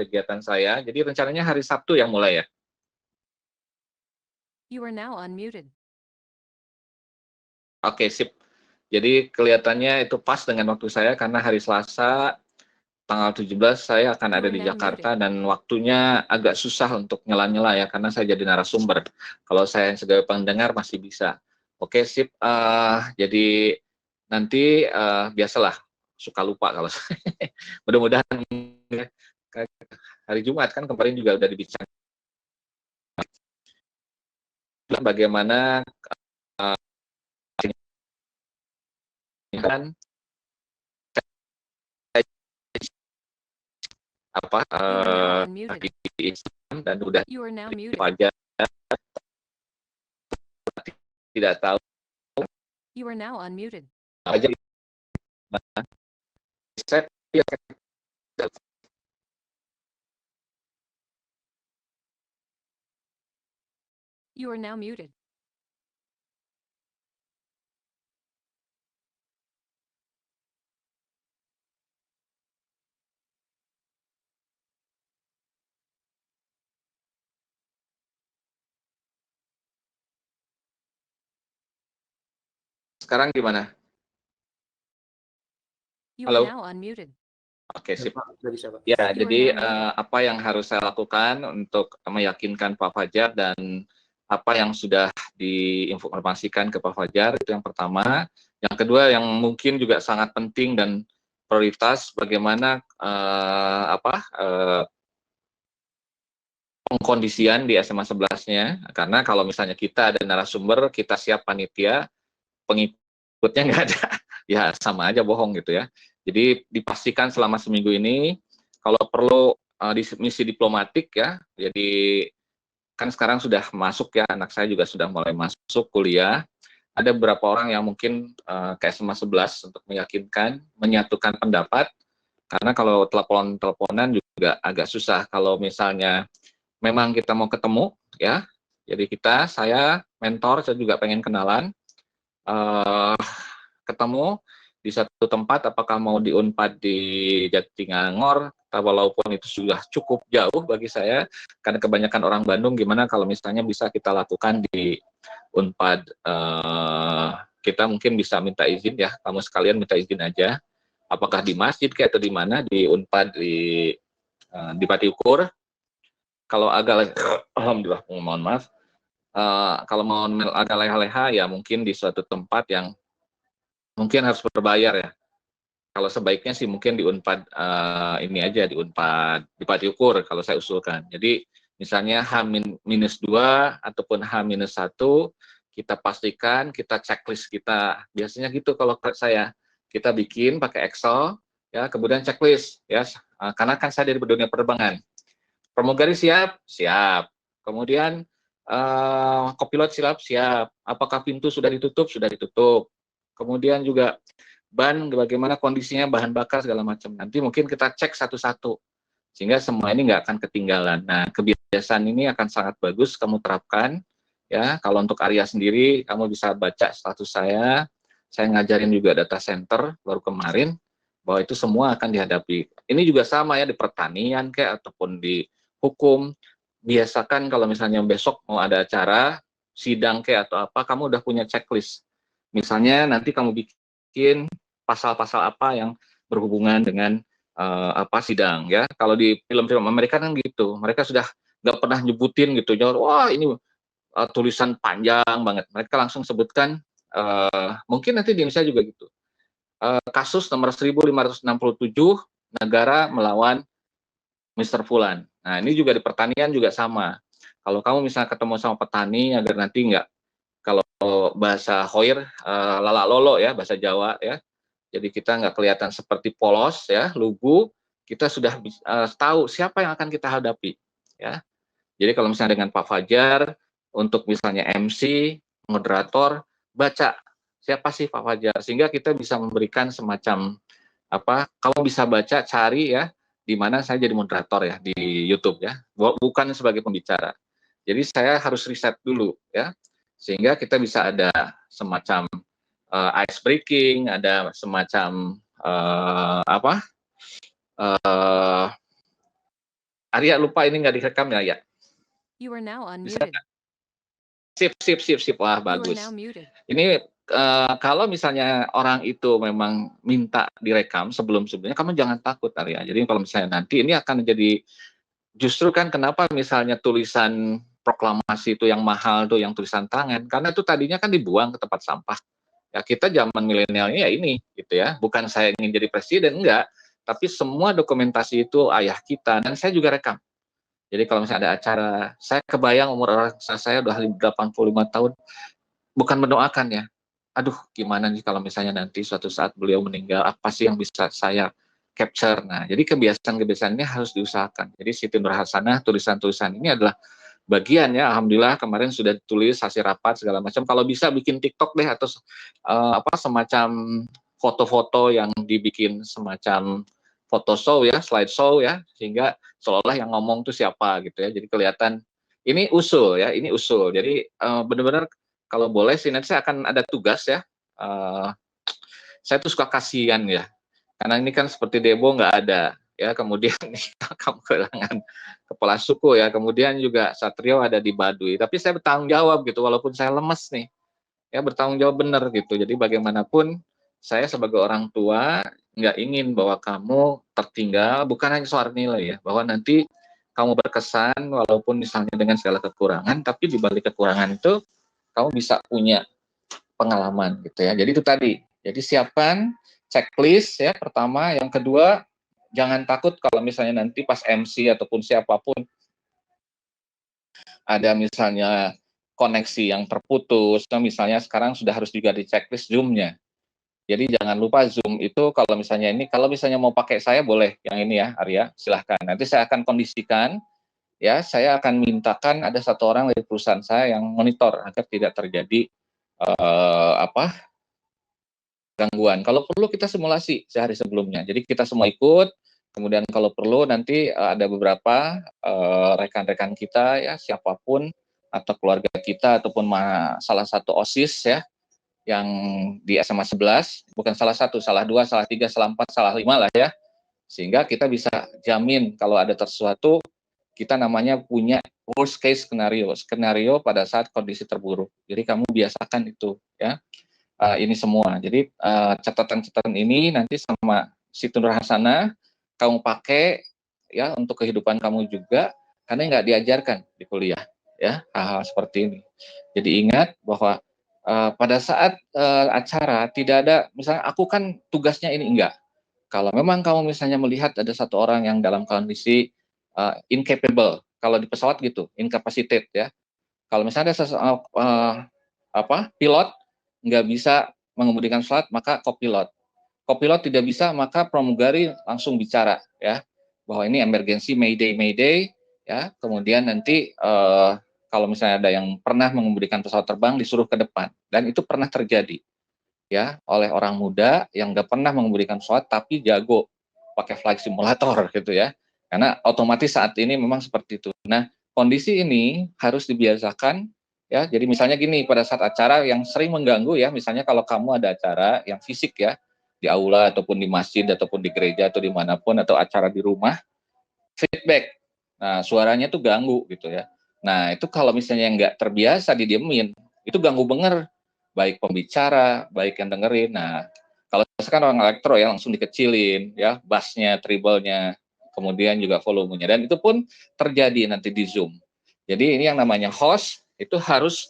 kegiatan saya. Jadi rencananya hari Sabtu yang mulai ya. You are now unmuted. Oke, sip. Jadi kelihatannya itu pas dengan waktu saya karena hari Selasa tanggal 17 saya akan ada di Jakarta dan waktunya agak susah untuk nyela-nyela ya karena saya jadi narasumber. Kalau saya sebagai pendengar masih bisa. Oke, sip. Jadi nanti biasalah suka lupa kalau mudah-mudahan hari Jumat kan kemarin juga udah dibicarakan bagaimana kan apa Islam dan udah pajak tidak tahu You are now unmuted. aja saya You are now muted. sekarang gimana? You Halo? are now unmuted. Oke, sip. Bisa, Pak. Ya, You jadi are now muted. apa yang harus saya lakukan untuk meyakinkan Pak Fajar dan apa yang sudah diinformasikan ke Pak Fajar itu yang pertama. Yang kedua yang mungkin juga sangat penting dan prioritas bagaimana pengkondisian di SMA 11-nya. Karena kalau misalnya kita ada narasumber, kita siap panitia, pengikutnya nggak ada, ya sama aja bohong gitu ya. Jadi dipastikan selama seminggu ini, kalau perlu di misi diplomatik ya, jadi kan sekarang sudah masuk ya, anak saya juga sudah mulai masuk kuliah, ada beberapa orang yang mungkin ke SMA 11 untuk meyakinkan, menyatukan pendapat, karena kalau teleponan juga agak susah, kalau misalnya memang kita mau ketemu ya, jadi saya mentor, saya juga pengen kenalan, ketemu di satu tempat, apakah mau di Unpad di Jatinangor, walaupun itu sudah cukup jauh bagi saya, karena kebanyakan orang Bandung, gimana kalau misalnya bisa kita lakukan di Unpad, kita mungkin bisa minta izin ya, kamu sekalian minta izin aja, apakah di masjid kayak atau di mana, di Unpad di Pati Ukur. Kalau agak alhamdulillah, mohon maaf, kalau mau agak leha-leha ya mungkin di suatu tempat yang mungkin harus berbayar ya. Kalau sebaiknya sih mungkin di Unpad ini aja, di Unpad di Pati Ukur kalau saya usulkan. Jadi misalnya H-2 ataupun H-1 kita pastikan, kita checklist kita. Biasanya gitu kalau saya, kita bikin pakai Excel ya, kemudian checklist ya, karena kan saya dari dunia penerbangan. Pramugari siap? Siap. Kemudian kopilot siap. Apakah pintu sudah ditutup? Sudah ditutup. Kemudian juga ban bagaimana kondisinya, bahan bakar segala macam. Nanti mungkin kita cek satu-satu sehingga semua ini nggak akan ketinggalan. Nah, kebiasaan ini akan sangat bagus kamu terapkan ya. Kalau untuk Arya sendiri, kamu bisa baca status saya ngajarin juga data center baru kemarin, bahwa itu semua akan dihadapi. Ini juga sama ya di pertanian kayak ataupun di hukum. Biasakan kalau misalnya besok mau ada acara sidang kayak atau apa, kamu udah punya checklist. Misalnya nanti kamu bikin pasal-pasal apa yang berhubungan dengan sidang ya. Kalau di film-film Amerika kan gitu, mereka sudah nggak pernah nyebutin gitu, wah ini tulisan panjang banget. Mereka langsung sebutkan, mungkin nanti di Indonesia juga gitu. Kasus nomor 1567 negara melawan Mr. Fulan. Nah ini juga di pertanian juga sama. Kalau kamu misalnya ketemu sama petani agar nanti nggak, kalau bahasa Hoir lala lolo ya, bahasa Jawa ya. Jadi kita nggak kelihatan seperti polos ya, lugu. Kita sudah tahu siapa yang akan kita hadapi ya. Jadi kalau misalnya dengan Pak Fajar untuk misalnya MC, moderator, baca siapa sih Pak Fajar, sehingga kita bisa memberikan semacam kamu bisa baca, cari ya, di mana saya jadi moderator ya di YouTube ya, bukan sebagai pembicara. Jadi saya harus riset dulu ya, sehingga kita bisa ada semacam ice breaking, ada semacam Arya lupa ini nggak direkam ya, ya. You are now Bisa unmuted. nggak? Sip, sip, sip, sip. Wah, You are bagus. now muted. Ini kalau misalnya orang itu memang minta direkam sebelum-sebelumnya, kamu jangan takut, Arya. Jadi kalau misalnya nanti ini akan jadi, justru kan kenapa misalnya tulisan proklamasi itu yang mahal tuh, yang tulisan tangan, karena itu tadinya kan dibuang ke tempat sampah. Ya kita zaman milenialnya ya ini, gitu ya. Bukan saya ingin jadi presiden, enggak. Tapi semua dokumentasi itu ayah kita, dan saya juga rekam. Jadi kalau misalnya ada acara, saya kebayang umur orang saya udah 85 tahun, bukan mendoakan ya. Aduh, gimana nih kalau misalnya nanti suatu saat beliau meninggal, apa sih yang bisa saya capture? Nah, jadi kebiasaan-kebiasaan ini harus diusahakan. Jadi Siti Nurhasanah, tulisan-tulisan ini adalah bagian ya. Alhamdulillah kemarin sudah ditulis hasil rapat segala macam. Kalau bisa bikin TikTok deh, atau apa semacam foto-foto yang dibikin semacam foto show ya, slide show ya, sehingga seolah-olah yang ngomong tuh siapa gitu ya. Jadi kelihatan ini usul ya, ini usul. Jadi benar-benar kalau boleh sih nanti saya akan ada tugas ya. Saya tuh suka kasihan ya, karena ini kan seperti Debo nggak ada ya, kemudian kamu kehilangan kepala suku ya, kemudian juga Satrio ada di Baduy, tapi saya bertanggung jawab gitu, walaupun saya lemes nih, ya bertanggung jawab benar gitu. Jadi bagaimanapun saya sebagai orang tua nggak ingin bahwa kamu tertinggal, bukan hanya soal nilai ya, bahwa nanti kamu berkesan walaupun misalnya dengan segala kekurangan, tapi di balik kekurangan itu kamu bisa punya pengalaman gitu ya. Jadi itu tadi. Jadi siapkan checklist ya pertama, yang kedua jangan takut kalau misalnya nanti pas MC ataupun siapapun ada misalnya koneksi yang terputus, nah misalnya sekarang sudah harus juga di checklist Zoom-nya. Jadi jangan lupa Zoom itu kalau misalnya mau pakai saya boleh yang ini ya Arya, silahkan. Nanti saya akan kondisikan ya, saya akan mintakan ada satu orang dari perusahaan saya yang monitor agar tidak terjadi gangguan. Kalau perlu kita simulasi sehari sebelumnya. Jadi kita semua ikut, kemudian kalau perlu nanti ada beberapa rekan-rekan kita ya, siapapun atau keluarga kita ataupun salah satu OSIS ya yang di SMA 11, bukan salah satu, salah dua, salah tiga, salah empat, salah lima lah ya. Sehingga kita bisa jamin kalau ada sesuatu, kita namanya punya worst case skenario pada saat kondisi terburuk. Jadi kamu biasakan itu ya. Ini semua. Jadi catatan-catatan ini nanti sama Siti Nurhasanah kamu pakai ya untuk kehidupan kamu juga, karena nggak diajarkan di kuliah ya hal-hal seperti ini. Jadi ingat bahwa pada saat acara tidak ada, misalnya aku kan tugasnya ini, enggak. Kalau memang kamu misalnya melihat ada satu orang yang dalam kondisi incapable, kalau di pesawat gitu, incapacitated ya. Kalau misalnya ada pilot nggak bisa mengemudikan pesawat, maka kopilot. Kopilot tidak bisa, maka pramugari langsung bicara ya bahwa ini emergency, mayday, mayday ya. Kemudian nanti kalau misalnya ada yang pernah mengemudikan pesawat terbang disuruh ke depan, dan itu pernah terjadi ya oleh orang muda yang nggak pernah mengemudikan pesawat tapi jago pakai flight simulator gitu ya. Karena otomatis saat ini memang seperti itu. Nah, kondisi ini harus dibiasakan ya. Jadi misalnya gini, pada saat acara yang sering mengganggu ya, misalnya kalau kamu ada acara yang fisik ya, di aula ataupun di masjid ataupun di gereja atau dimanapun, atau acara di rumah, feedback. Nah, suaranya tuh ganggu gitu ya. Nah, itu kalau misalnya nggak terbiasa didiemin, itu ganggu bener. Baik pembicara, baik yang dengerin. Nah, kalau sekarang orang elektro ya langsung dikecilin ya, bassnya, treble-nya, kemudian juga volumenya. Dan itu pun terjadi nanti di Zoom. Jadi ini yang namanya host, itu harus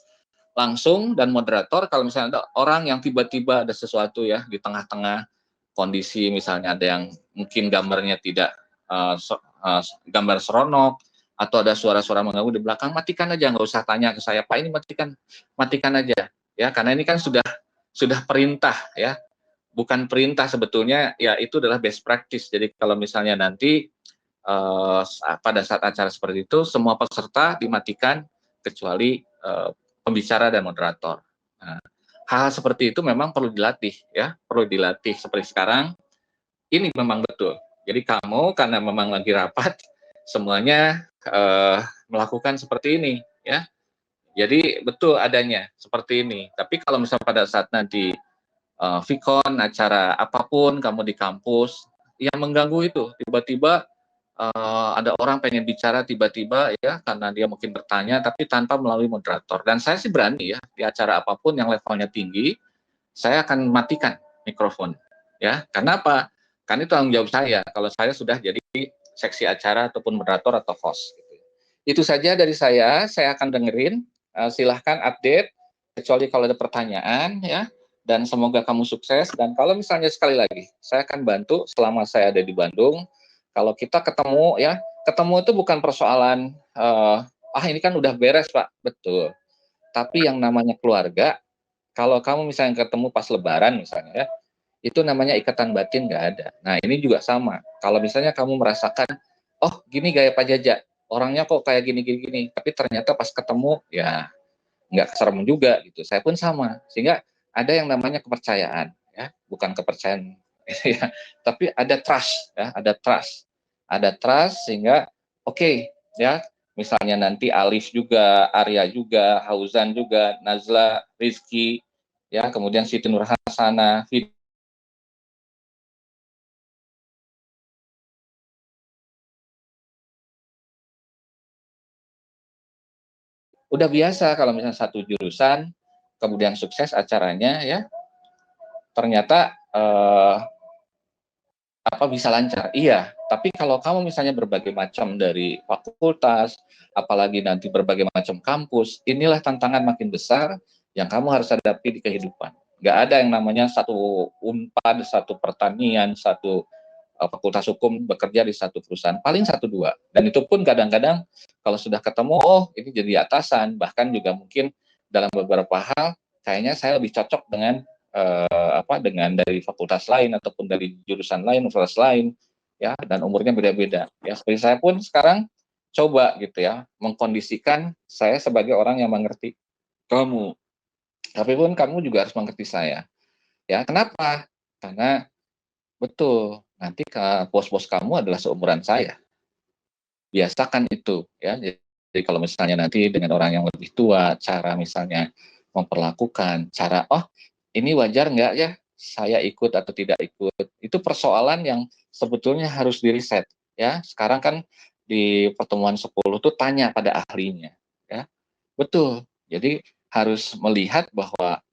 langsung, dan moderator kalau misalnya ada orang yang tiba-tiba ada sesuatu ya di tengah-tengah kondisi, misalnya ada yang mungkin gambarnya tidak gambar seronok, atau ada suara-suara mengganggu di belakang, matikan aja, nggak usah tanya ke saya, Pak ini matikan aja ya, karena ini kan sudah perintah ya, bukan perintah sebetulnya ya, itu adalah best practice. Jadi kalau misalnya nanti pada saat acara seperti itu semua peserta dimatikan kecuali pembicara dan moderator. Nah, hal seperti itu memang perlu dilatih ya, perlu dilatih seperti sekarang. Ini memang betul. Jadi kamu karena memang lagi rapat, semuanya melakukan seperti ini ya. Jadi betul adanya seperti ini. Tapi kalau misalnya pada saat nanti Vkon, acara apapun kamu di kampus, yang mengganggu itu tiba-tiba ada orang pengen bicara tiba-tiba ya karena dia mungkin bertanya tapi tanpa melalui moderator. Dan saya sih berani ya di acara apapun yang levelnya tinggi, saya akan matikan mikrofon ya. Karena apa? Kan itu tanggung jawab saya kalau saya sudah jadi seksi acara ataupun moderator atau host gitu. Itu saja dari saya akan dengerin, silahkan update kecuali kalau ada pertanyaan ya. Dan semoga kamu sukses, dan kalau misalnya sekali lagi saya akan bantu selama saya ada di Bandung. Kalau kita ketemu ya, ketemu itu bukan persoalan ini kan udah beres Pak, betul. Tapi yang namanya keluarga, kalau kamu misalnya ketemu pas Lebaran misalnya ya, itu namanya ikatan batin nggak ada. Nah ini juga sama. Kalau misalnya kamu merasakan, oh gini gaya Pak Jaja, orangnya kok kayak gini-gini, tapi ternyata pas ketemu ya nggak serem juga gitu. Saya pun sama. Sehingga ada yang namanya kepercayaan, ya, bukan kepercayaan, ya, tapi ada trust, ya, ada trust sehingga oke, ya. Misalnya nanti Alif juga, Arya juga, Hauzan juga, Nazla, Rizky, ya, kemudian Siti Nurhasana, udah biasa kalau misalnya satu jurusan, kemudian sukses acaranya, ya, ternyata bisa lancar. Iya, tapi kalau kamu misalnya berbagai macam dari fakultas, apalagi nanti berbagai macam kampus, inilah tantangan makin besar yang kamu harus hadapi di kehidupan. Nggak ada yang namanya satu Unpad, satu pertanian, satu fakultas hukum bekerja di satu perusahaan, paling satu dua. Dan itu pun kadang-kadang kalau sudah ketemu, oh ini jadi atasan, bahkan juga mungkin dalam beberapa hal, kayaknya saya lebih cocok dengan dengan dari fakultas lain ataupun dari jurusan lain, universitas lain, ya, dan umurnya beda-beda. Ya, seperti saya pun sekarang coba gitu ya, mengkondisikan saya sebagai orang yang mengerti kamu. Tapi pun kamu juga harus mengerti saya. Ya, kenapa? Karena betul, nanti bos-bos kamu adalah seumuran saya. Biasakan itu, ya. Jadi kalau misalnya nanti dengan orang yang lebih tua, cara misalnya memperlakukan, cara, oh ini wajar nggak ya saya ikut atau tidak ikut, itu persoalan yang sebetulnya harus diriset. Ya, sekarang kan di pertemuan 10 tuh tanya pada ahlinya. Ya, betul. Jadi harus melihat bahwa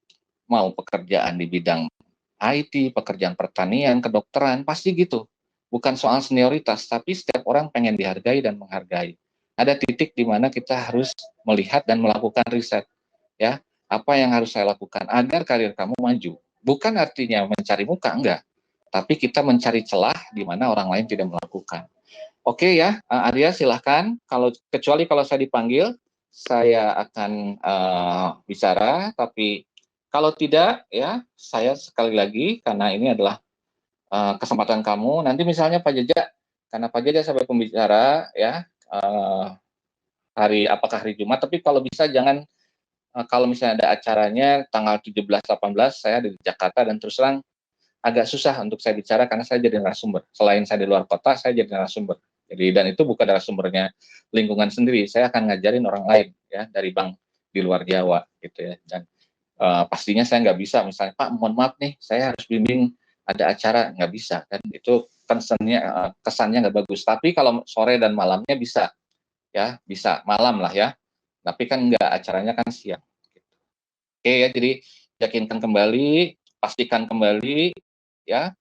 mau pekerjaan di bidang IT, pekerjaan pertanian, kedokteran, pasti gitu. Bukan soal senioritas, tapi setiap orang pengen dihargai dan menghargai. Ada titik di mana kita harus melihat dan melakukan riset. Ya, apa yang harus saya lakukan agar karir kamu maju? Bukan artinya mencari muka, enggak. Tapi kita mencari celah di mana orang lain tidak melakukan. Oke ya, Arya silahkan. Kecuali kalau saya dipanggil, saya akan bicara. Tapi kalau tidak, ya saya sekali lagi karena ini adalah kesempatan kamu. Nanti misalnya Pak Jaja, karena Pak Jaja sebagai pembicara, ya apakah hari Jumat. Tapi kalau bisa jangan kalau misalnya ada acaranya tanggal 17, 18, saya ada di Jakarta dan terus terang agak susah untuk saya bicara karena saya jadi narasumber. Selain saya di luar kota, saya jadi narasumber. Jadi dan itu bukan narasumbernya lingkungan sendiri. Saya akan ngajarin orang lain ya dari bank di luar Jawa gitu ya. Dan pastinya saya nggak bisa misalnya Pak mohon maaf nih saya harus bimbing ada acara, nggak bisa kan itu kesannya nggak bagus. Tapi kalau sore dan malamnya bisa ya, bisa malam lah ya. Tapi kan nggak, acaranya kan siang. Oke ya, jadi yakinkan kembali, pastikan kembali, ya.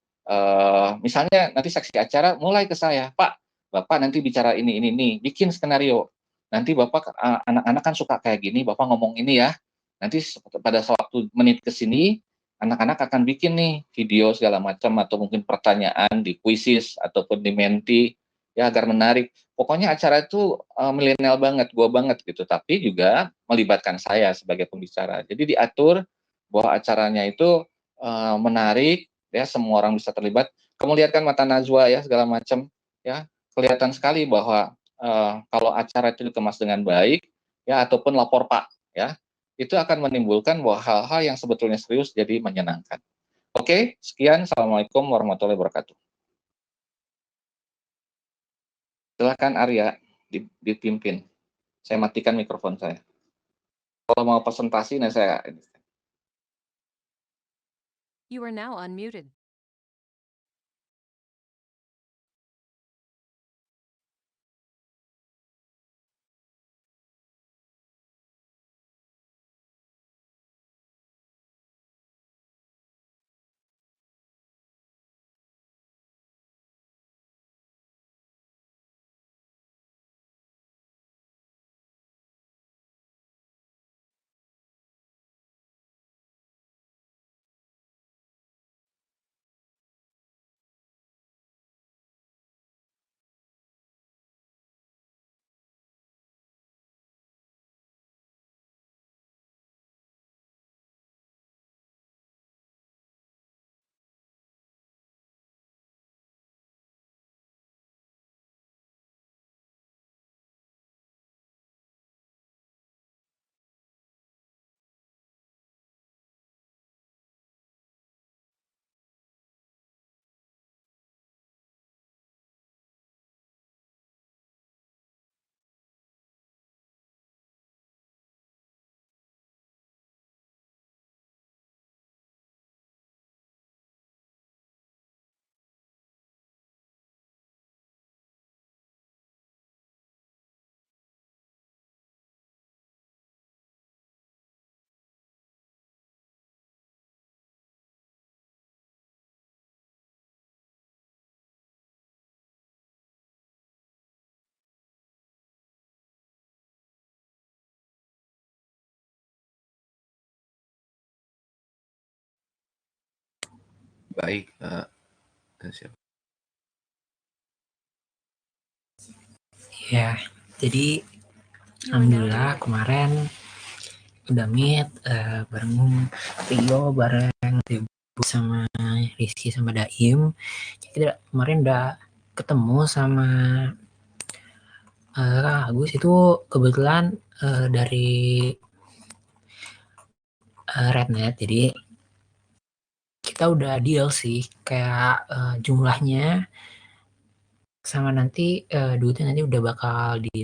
Misalnya nanti saksi acara mulai ke saya, Pak, Bapak nanti bicara ini, bikin skenario. Nanti Bapak anak-anak kan suka kayak gini, Bapak ngomong ini ya. Nanti pada suatu menit ke sini, anak-anak akan bikin nih video segala macam atau mungkin pertanyaan di kuisis ataupun di Menti, ya agar menarik. Pokoknya acara itu milenial banget, gua banget gitu. Tapi juga melibatkan saya sebagai pembicara. Jadi diatur bahwa acaranya itu menarik, ya semua orang bisa terlibat. Kamu lihat kan mata Najwa ya segala macam, ya kelihatan sekali bahwa kalau acara itu dikemas dengan baik, ya ataupun lapor Pak, ya itu akan menimbulkan bahwa hal-hal yang sebetulnya serius jadi menyenangkan. Oke, sekian. Assalamualaikum warahmatullahi wabarakatuh. Silakan Arya dipimpin. Saya matikan mikrofon saya. Kalau mau presentasi, nah saya You are now unmuted. Baik, siap. Ya, jadi You are now alhamdulillah muted. kemarin udah meet bareng Rio, bareng Debu sama Rizky sama Daim. Kita kemarin udah ketemu sama Agus itu kebetulan dari Rednet, jadi kita udah deal sih kayak jumlahnya sama nanti duitnya nanti udah bakal di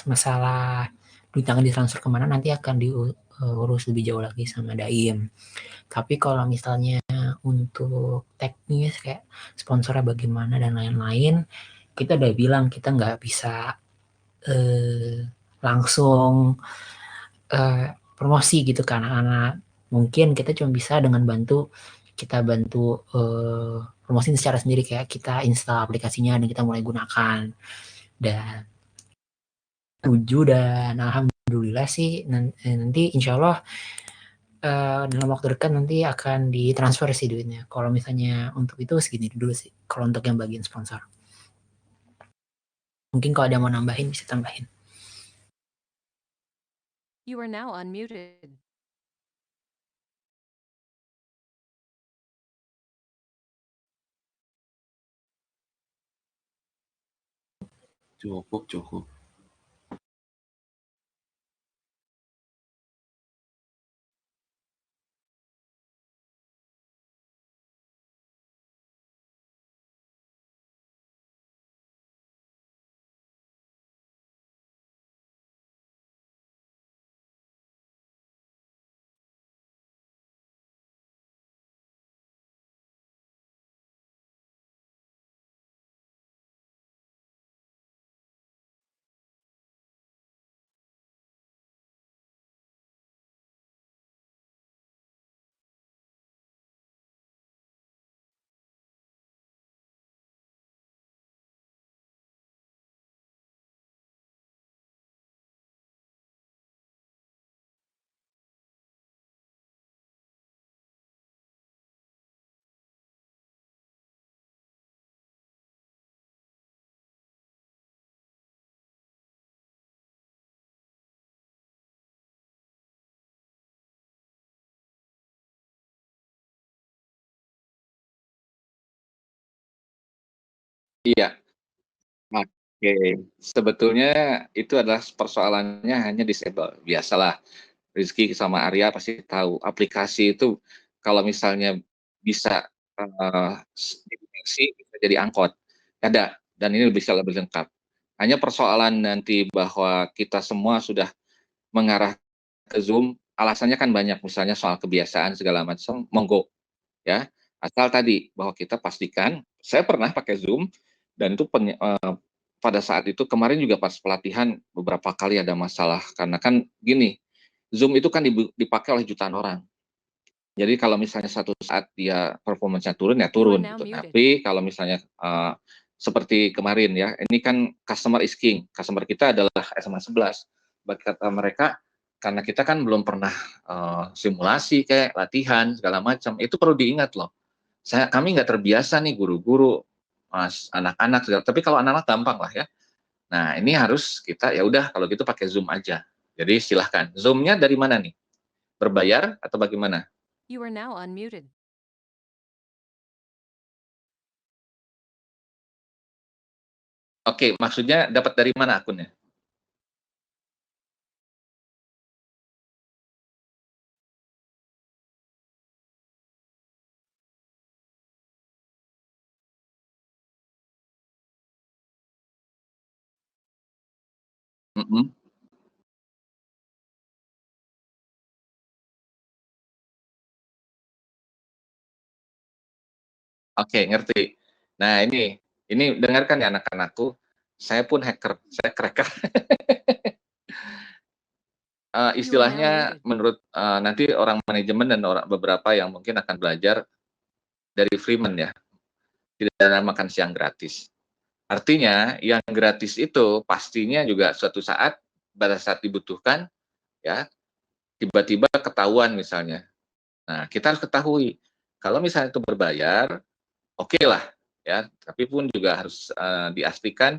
masalah duit akan ditransfer kemana nanti akan diurus lebih jauh lagi sama Daim. Tapi kalau misalnya untuk teknis kayak sponsornya bagaimana dan lain-lain, kita udah bilang kita nggak bisa langsung promosi gitu ke anak-anak. Mungkin kita cuma bisa dengan kita bantu promosi secara sendiri, kayak kita install aplikasinya dan kita mulai gunakan. Dan dan alhamdulillah sih nanti insya Allah dalam waktu dekat nanti akan ditransfer sih duitnya. Kalau misalnya untuk itu segini dulu sih, kalau untuk yang bagian sponsor. Mungkin kalau ada mau nambahin bisa tambahin. You are now unmuted. Cukup. Iya. Oke, sebetulnya itu adalah persoalannya hanya disable. Biasalah, Rizky sama Arya pasti tahu aplikasi itu kalau misalnya bisa bisa jadi angkot. Ada, dan ini bisa lebih lengkap. Hanya persoalan nanti bahwa kita semua sudah mengarah ke Zoom, alasannya kan banyak, misalnya soal kebiasaan segala macam, monggo ya. Asal tadi bahwa kita pastikan, saya pernah pakai Zoom dan itu pada saat itu kemarin juga pas pelatihan beberapa kali ada masalah karena kan gini, Zoom itu kan dipakai oleh jutaan orang. Jadi kalau misalnya satu saat dia performance-nya turun ya turun gitu. Tapi kalau misalnya seperti kemarin ya, ini kan customer is king. Customer kita adalah SMA 11. Bagi kata mereka, karena kita kan belum pernah simulasi kayak latihan segala macam, itu perlu diingat loh. Kami nggak terbiasa nih guru-guru, anak-anak segala. Tapi kalau anak-anak gampang lah ya. Nah ini harus kita ya udah kalau gitu pakai Zoom aja. Jadi silahkan. Zoom-nya dari mana nih? Berbayar atau bagaimana? You are now unmuted. Oke, maksudnya dapat dari mana akunnya? Mm-mm. Oke, ngerti. Nah ini dengarkan ya anak-anakku, saya pun hacker, saya cracker. Istilahnya menurut nanti orang manajemen dan beberapa yang mungkin akan belajar dari Freeman ya, tidak ada makan siang gratis. Artinya yang gratis itu pastinya juga suatu saat pada saat dibutuhkan ya tiba-tiba ketahuan misalnya. Nah kita harus ketahui Kalau misalnya itu berbayar, oke lah ya, tapi pun juga harus dipastikan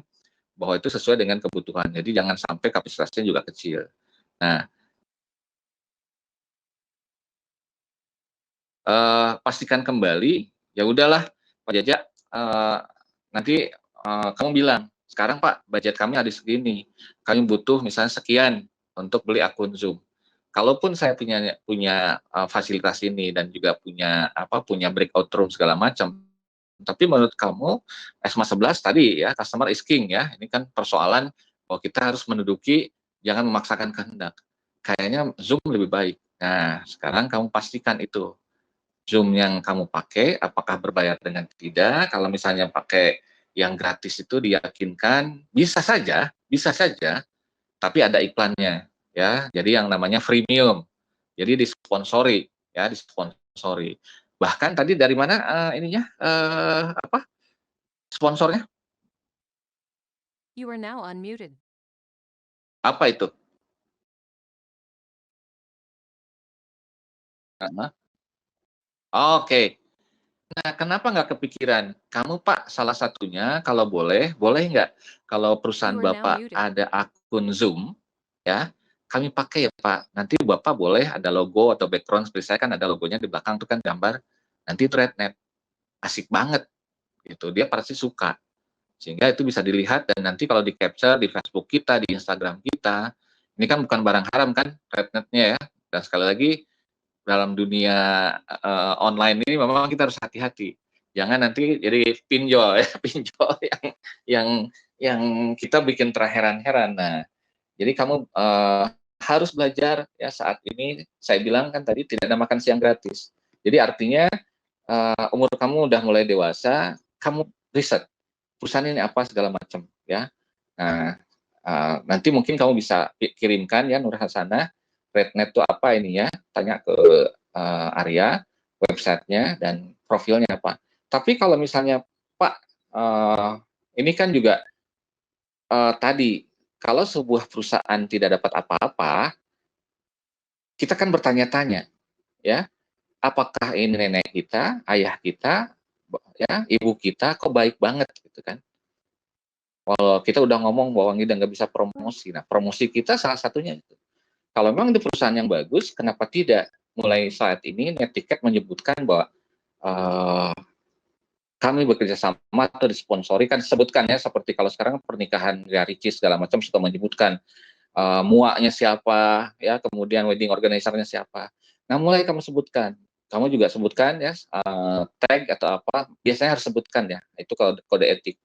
bahwa itu sesuai dengan kebutuhan. Jadi jangan sampai kapasitasnya juga kecil. Nah, pastikan kembali, ya udahlah Pak Jaja, nanti kamu bilang, sekarang Pak budget kami ada segini, kami butuh misalnya sekian untuk beli akun Zoom. Kalaupun saya punya fasilitas ini dan juga punya breakout room segala macam, tapi menurut kamu ESMA 11 tadi ya, customer is king ya, ini kan persoalan bahwa kita harus menduduki, jangan memaksakan kehendak. Kayaknya Zoom lebih baik. Nah, sekarang kamu pastikan itu. Zoom yang kamu pakai apakah berbayar dengan tidak. Kalau misalnya pakai yang gratis itu diyakinkan bisa saja, tapi ada iklannya ya. Jadi yang namanya freemium. Jadi disponsori ya, disponsori. Bahkan tadi dari mana ininya sponsornya? You are now unmuted. Apa itu? Heeh. Oke. Nah, kenapa nggak kepikiran? Kamu Pak, salah satunya kalau boleh nggak kalau perusahaan You are now Bapak muted. ada akun Zoom, ya, kami pakai ya Pak. Nanti Bapak boleh ada logo atau background, seperti saya kan ada logonya di belakang itu kan gambar, nanti itu RedNet. Asik banget, gitu. Dia pasti suka. Sehingga itu bisa dilihat dan nanti kalau di-capture di Facebook kita, di Instagram kita, ini kan bukan barang haram kan, RedNet-nya ya. Dan sekali lagi dalam dunia online ini memang kita harus hati-hati. Jangan nanti jadi pinjol ya, pinjol yang yang kita bikin terheran-heran. Nah, jadi kamu harus belajar ya saat ini. Saya bilang kan tadi tidak ada makan siang gratis. Jadi artinya umur kamu udah mulai dewasa, kamu riset perusahaan ini apa segala macam ya. Nah, nanti mungkin kamu bisa kirimkan ya Nur Hasanah, RedNet itu apa ini ya, tanya ke Arya, websitenya dan profilnya apa. Tapi kalau misalnya Pak, ini kan juga tadi, kalau sebuah perusahaan tidak dapat apa-apa, kita kan bertanya-tanya, ya, apakah ini nenek kita, ayah kita, ya, ibu kita, kok baik banget gitu kan? Kalau kita udah ngomong bahwa kita nggak bisa promosi, nah promosi kita salah satunya itu. Kalau memang itu perusahaan yang bagus, kenapa tidak? Mulai saat ini Netiquette menyebutkan bahwa kami bekerja sama atau disponsori kan sebutkan ya, seperti kalau sekarang pernikahan ya Ricis segala macam suka menyebutkan muaknya siapa ya, kemudian wedding organizer-nya siapa. Nah, mulai kamu sebutkan. Kamu juga sebutkan ya tag atau apa, biasanya harus sebutkan ya. Itu kalau kode etik.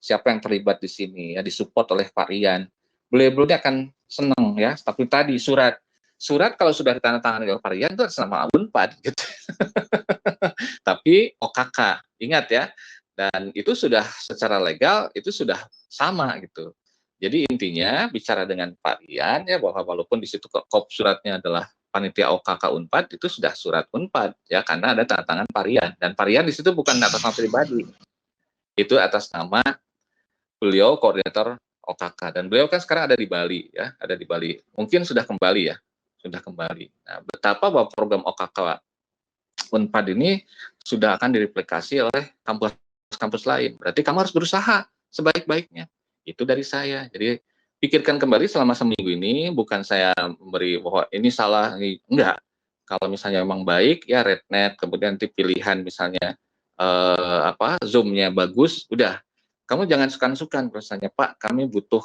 Siapa yang terlibat di sini ya, disupport oleh Pak Rian. Beliau dia akan senang ya, tapi tadi surat kalau sudah ditandatangani oleh Pak Rian itu sama Unpad gitu. Tapi OKK, ingat ya. Dan itu sudah secara legal itu sudah sama gitu. Jadi intinya bicara dengan Pak Rian ya, bahwa walaupun di situ kop suratnya adalah panitia OKK Unpad, itu sudah surat Unpad ya, karena ada tanda tangan Pak Rian, dan Pak Rian di situ bukan atas nama pribadi, itu atas nama beliau koordinator OKK, dan beliau kan sekarang ada di Bali ya, ada di Bali, mungkin sudah kembali ya, sudah kembali. Nah, betapa bahwa program OKK Unpad ini sudah akan direplikasi oleh kampus-kampus lain. Berarti kamu harus berusaha sebaik-baiknya. Itu dari saya. Jadi pikirkan kembali selama seminggu ini, bukan saya memberi bahwa ini salah, ini enggak. Kalau misalnya memang baik ya RedNet, kemudian nanti pilihan misalnya Zoom-nya bagus, udah. Kamu jangan sukan-sukan rasanya, Pak, kami butuh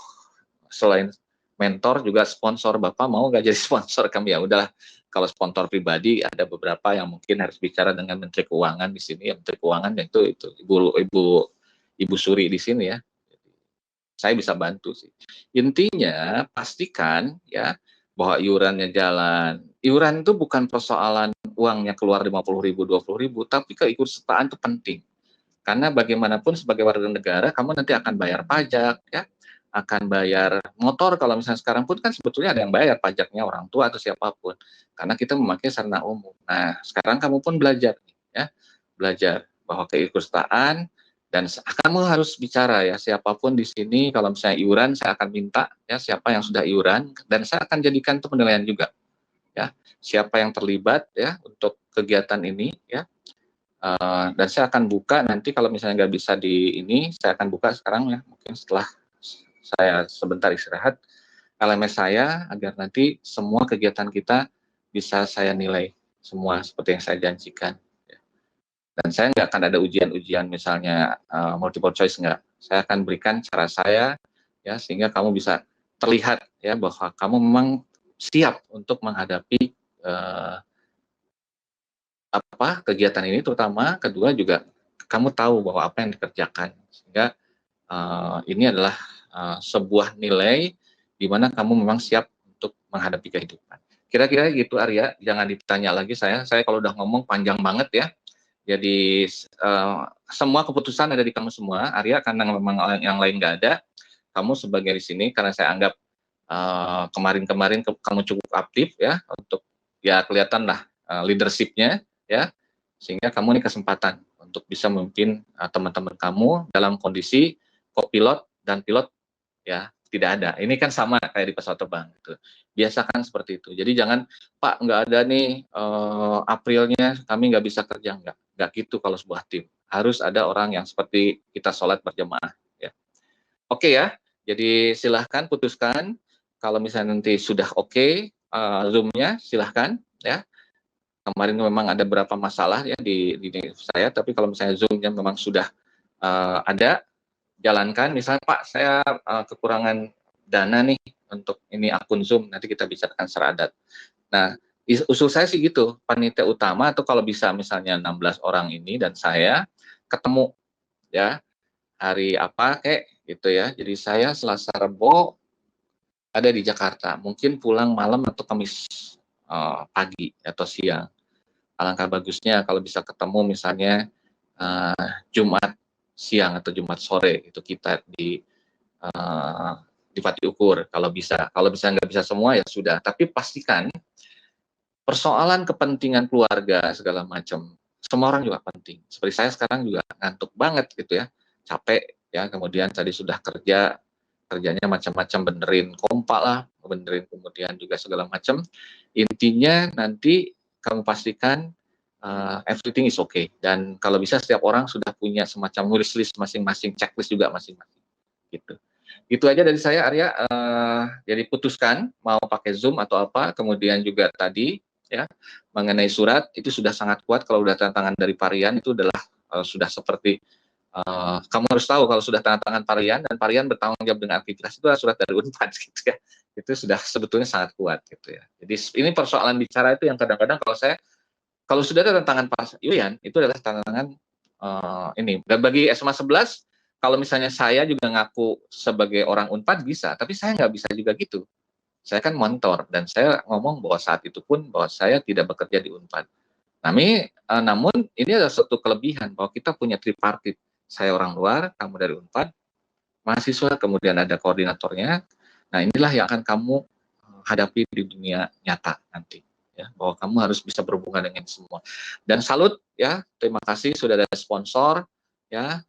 selain mentor juga sponsor, Bapak mau nggak jadi sponsor kami? Ya udahlah, kalau sponsor pribadi ada beberapa yang mungkin harus bicara dengan Menteri Keuangan di sini ya, Menteri Keuangan itu Ibu Suri di sini ya. Saya bisa bantu sih. Intinya pastikan ya bahwa iurannya jalan. Iuran itu bukan persoalan uangnya keluar 50.000, 20.000, tapi keikutsertaan itu penting. Karena bagaimanapun sebagai warga negara, kamu nanti akan bayar pajak ya, akan bayar motor. Kalau misalnya sekarang pun kan sebetulnya ada yang bayar pajaknya, orang tua atau siapapun, karena kita memakai sarana umum. Nah, sekarang kamu pun belajar ya, belajar bahwa keikutsertaan, dan kamu harus bicara ya, siapapun di sini kalau misalnya iuran, saya akan minta ya siapa yang sudah iuran, dan saya akan jadikan itu penilaian juga ya, siapa yang terlibat ya untuk kegiatan ini ya, Dan saya akan buka nanti kalau misalnya nggak bisa di ini, saya akan buka sekarang ya, mungkin setelah saya sebentar istirahat, LMS saya agar nanti semua kegiatan kita bisa saya nilai semua seperti yang saya janjikan. Dan saya nggak akan ada ujian-ujian misalnya multiple choice, nggak. Saya akan berikan cara saya ya sehingga kamu bisa terlihat ya bahwa kamu memang siap untuk menghadapi kegiatan ini, terutama kedua juga kamu tahu bahwa apa yang dikerjakan sehingga ini adalah sebuah nilai di mana kamu memang siap untuk menghadapi kehidupan. Kira-kira gitu Arya, jangan ditanya lagi saya kalau udah ngomong panjang banget ya. Jadi semua keputusan ada di kamu semua, Arya, karena memang yang lain nggak ada. Kamu sebagai di sini karena saya anggap kemarin-kemarin kamu cukup aktif ya untuk ya kelihatan lah leadership-nya ya, sehingga kamu ini kesempatan untuk bisa memimpin teman-teman kamu dalam kondisi co-pilot dan pilot ya tidak ada. Ini kan sama kayak di pesawat terbang gitu. Biasakan seperti itu. Jadi jangan, Pak nggak ada nih Aprilnya kami nggak bisa kerja, nggak gitu kalau sebuah tim. Harus ada orang yang seperti kita sholat berjamaah ya. Oke ya. Jadi silahkan putuskan kalau misalnya nanti sudah oke Zoom-nya silahkan ya. Kemarin memang ada beberapa masalah ya di saya, tapi kalau misalnya Zoom-nya memang sudah ada, jalankan. Misalnya Pak saya kekurangan dana nih untuk ini akun Zoom, nanti kita bicarakan secara adat. Nah, usul saya sih gitu, panitia utama atau kalau bisa misalnya 16 orang ini dan saya ketemu ya hari apa kayak gitu ya. Jadi saya Selasa Rebo ada di Jakarta, mungkin pulang malam atau Kamis pagi atau siang. Alangkah bagusnya kalau bisa ketemu misalnya Jumat siang atau Jumat sore itu kita di Pati Ukur kalau bisa. Kalau bisa nggak bisa semua ya sudah. Tapi pastikan persoalan kepentingan keluarga segala macam semua orang juga penting. Seperti saya sekarang juga ngantuk banget gitu ya, capek ya. Kemudian tadi sudah kerjanya macam-macam, benerin kompak lah, benerin kemudian juga segala macam. Intinya nanti kamu pastikan everything is okay. Dan kalau bisa setiap orang sudah punya semacam wishlist masing-masing, checklist juga masing-masing. Gitu. Itu aja dari saya Arya. Jadi putuskan mau pakai Zoom atau apa. Kemudian juga tadi ya mengenai surat itu sudah sangat kuat. Kalau udah tantangan dari Parian itu adalah sudah seperti kamu harus tahu kalau sudah tanda tangan Parian dan Parian bertanggung jawab dengan aktivitas itu adalah surat dari Unpad gitu ya. Itu sudah sebetulnya sangat kuat gitu ya. Jadi ini persoalan bicara itu yang kadang-kadang kalau sudah ada tantangan Pak Yuyan itu adalah tantangan ini. Dan bagi SMA 11 kalau misalnya saya juga ngaku sebagai orang Unpad bisa, tapi saya nggak bisa juga gitu. Saya kan monitor dan saya ngomong bahwa saat itu pun bahwa saya tidak bekerja di Unpad. Namun ini adalah suatu kelebihan bahwa kita punya tripartit. Saya orang luar, kamu dari Unpad, mahasiswa, kemudian ada koordinatornya. Nah, inilah yang akan kamu hadapi di dunia nyata nanti. Ya, bahwa kamu harus bisa berhubungan dengan semua. Dan salut ya, terima kasih sudah ada sponsor ya.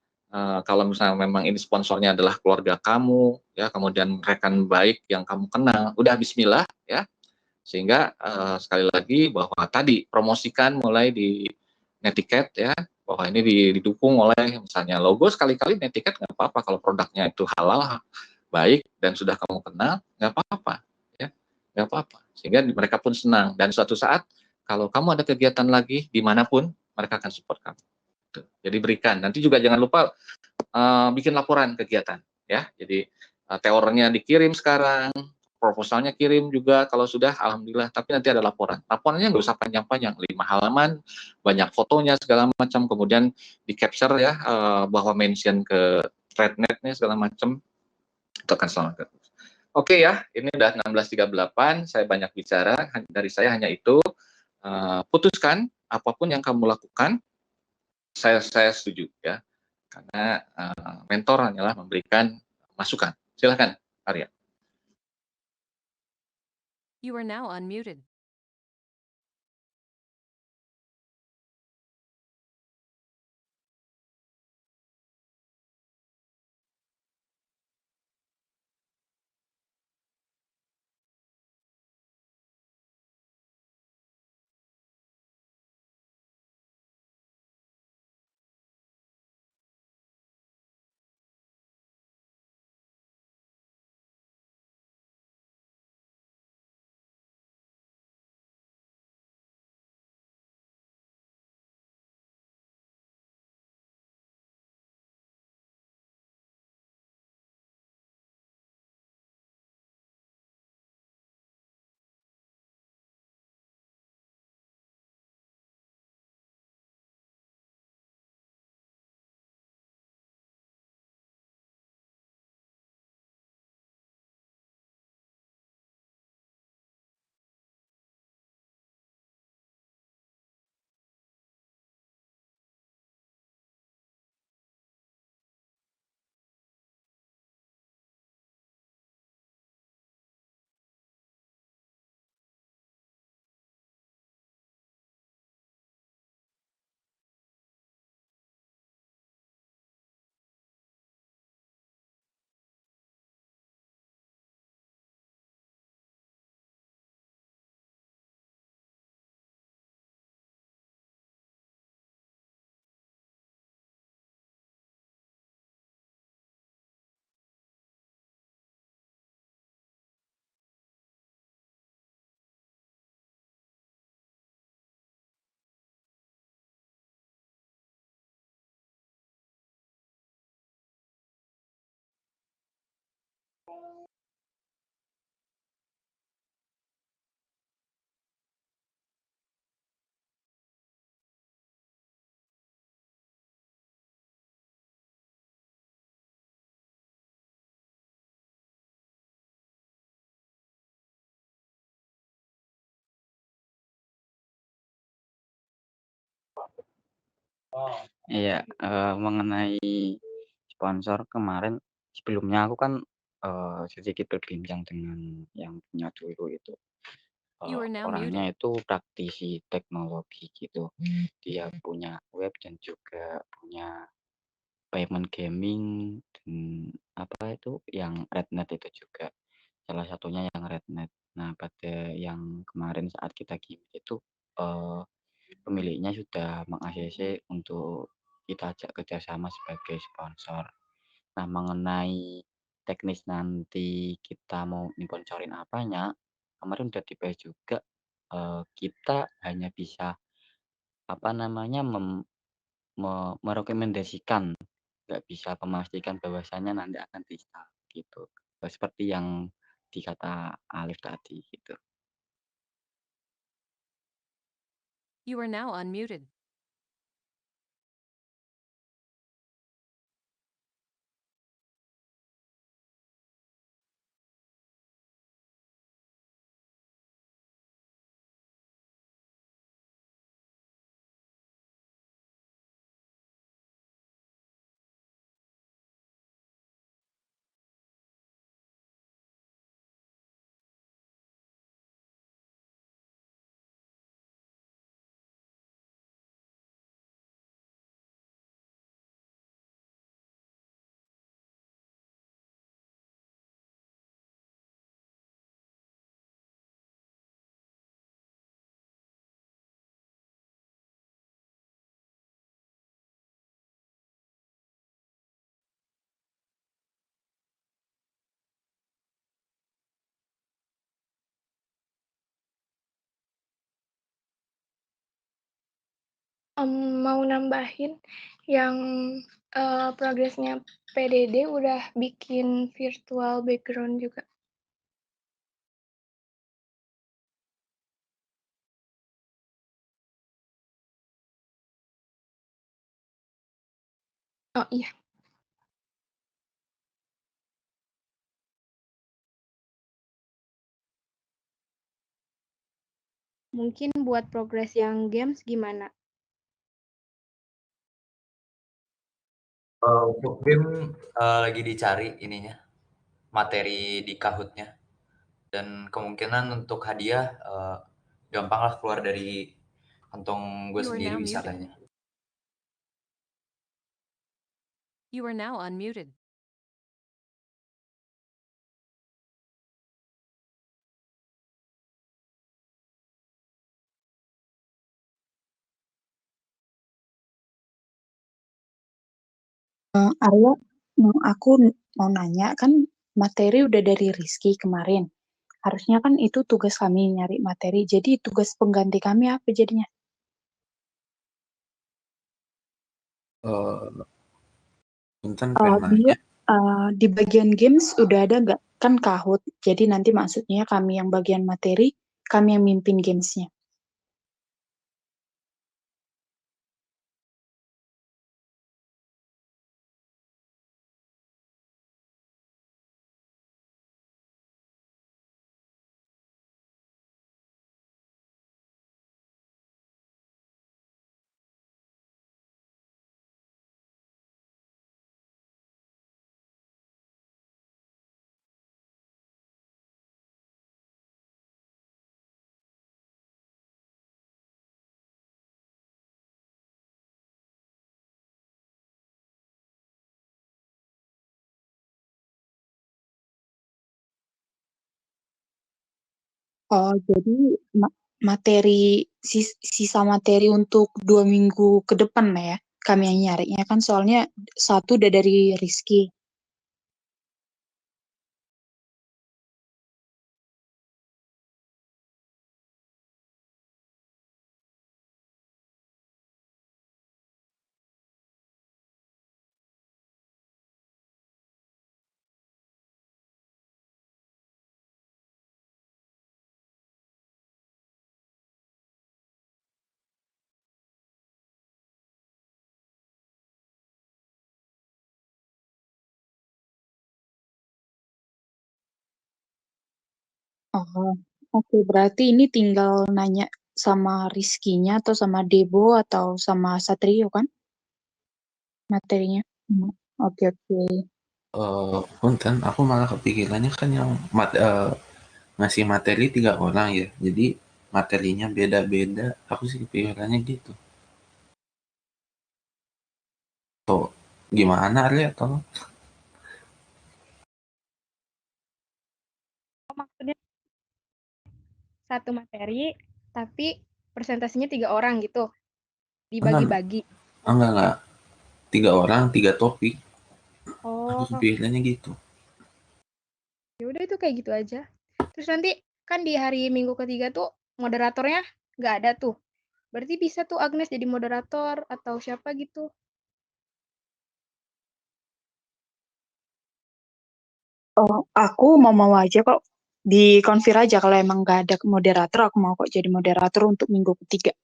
Kalau misalnya memang ini sponsornya adalah keluarga kamu ya, kemudian rekan baik yang kamu kenal, udah bismillah ya. Sehingga sekali lagi bahwa tadi promosikan mulai di Netiquette ya, bahwa ini didukung oleh misalnya logo, sekali-kali Netiquette nggak apa-apa kalau produknya itu halal, baik dan sudah kamu kenal, nggak apa-apa ya, nggak apa-apa. Sehingga mereka pun senang dan suatu saat kalau kamu ada kegiatan lagi dimanapun mereka akan support kamu. Tuh. Jadi berikan. Nanti juga jangan lupa bikin laporan kegiatan ya. Jadi teornya dikirim sekarang, proposalnya kirim juga kalau sudah, alhamdulillah. Tapi nanti ada laporan. Laporannya nggak usah panjang-panjang, 5 halaman, banyak fotonya segala macam, kemudian di capture ya bahwa mention ke threadnet-nya segala macam, itu akan selamat. Oke ya, ini udah 16.38, saya banyak bicara, dari saya hanya itu. Putuskan apapun yang kamu lakukan, saya setuju ya. Karena mentor hanyalah memberikan masukan. Silakan, Arya. You are now unmuted. Iya, mengenai sponsor kemarin sebelumnya aku kan, sedikit berbincang dengan yang punya dulu itu, You are now orangnya muted. itu praktisi teknologi gitu. Dia punya web dan juga punya payment gaming dan apa itu yang Rednet itu juga, salah satunya yang Rednet. Nah, pada yang kemarin saat kita gimmick itu, eee pemiliknya sudah meng-ACC untuk kita ajak kerjasama sebagai sponsor. Nah, mengenai teknis nanti kita mau sponsorin apanya, kemarin udah dibahas juga, kita hanya bisa, apa namanya, merekomendasikan, nggak bisa memastikan bahwasannya nanti akan di-start gitu. Seperti yang dikata Alif tadi gitu. You are now unmuted. Mau nambahin yang, progresnya PDD udah bikin virtual background juga. Oh, iya. Mungkin buat progres yang games gimana? Untuk game lagi dicari ininya materi di Kahoot-nya dan kemungkinan untuk hadiah gampang lah keluar dari kantong gue You are sendiri now bisa muted. kayaknya. You are now unmuted. Arya, aku mau nanya kan materi udah dari Rizky kemarin. Harusnya kan itu tugas kami nyari materi. Jadi tugas pengganti kami apa jadinya? Punten Dia penanya. di bagian games udah ada nggak? Kan Kahoot. Jadi nanti maksudnya kami yang bagian materi, kami yang mimpin gamesnya. Oh, jadi materi sisa materi untuk 2 minggu ke depan lah ya. Kami yang nyarinya kan soalnya satu udah dari Rizky. Oh, oke. Berarti ini tinggal nanya sama Rizky-nya atau sama Debo atau sama Satrio kan materinya? Hmm, oke, oke. Punten, aku malah kepikirannya kan yang ngasih materi 3 orang ya. Jadi materinya beda-beda. Aku sih kepikirannya gitu. Tuh, gimana Arya? Tolong. Maksudnya satu materi, tapi presentasinya 3 orang gitu, Enggak, dibagi-bagi. enggak. 3 orang, 3 topik. Aku Oh, kepikirannya gitu. ya udah itu kayak gitu aja. Terus nanti kan di hari Minggu ketiga tuh moderatornya nggak ada tuh. Berarti bisa tuh Agnes jadi moderator atau siapa gitu. Oh, aku mau aja kok. Dikonfir aja kalau emang nggak ada moderator, aku mau kok jadi moderator untuk minggu ketiga.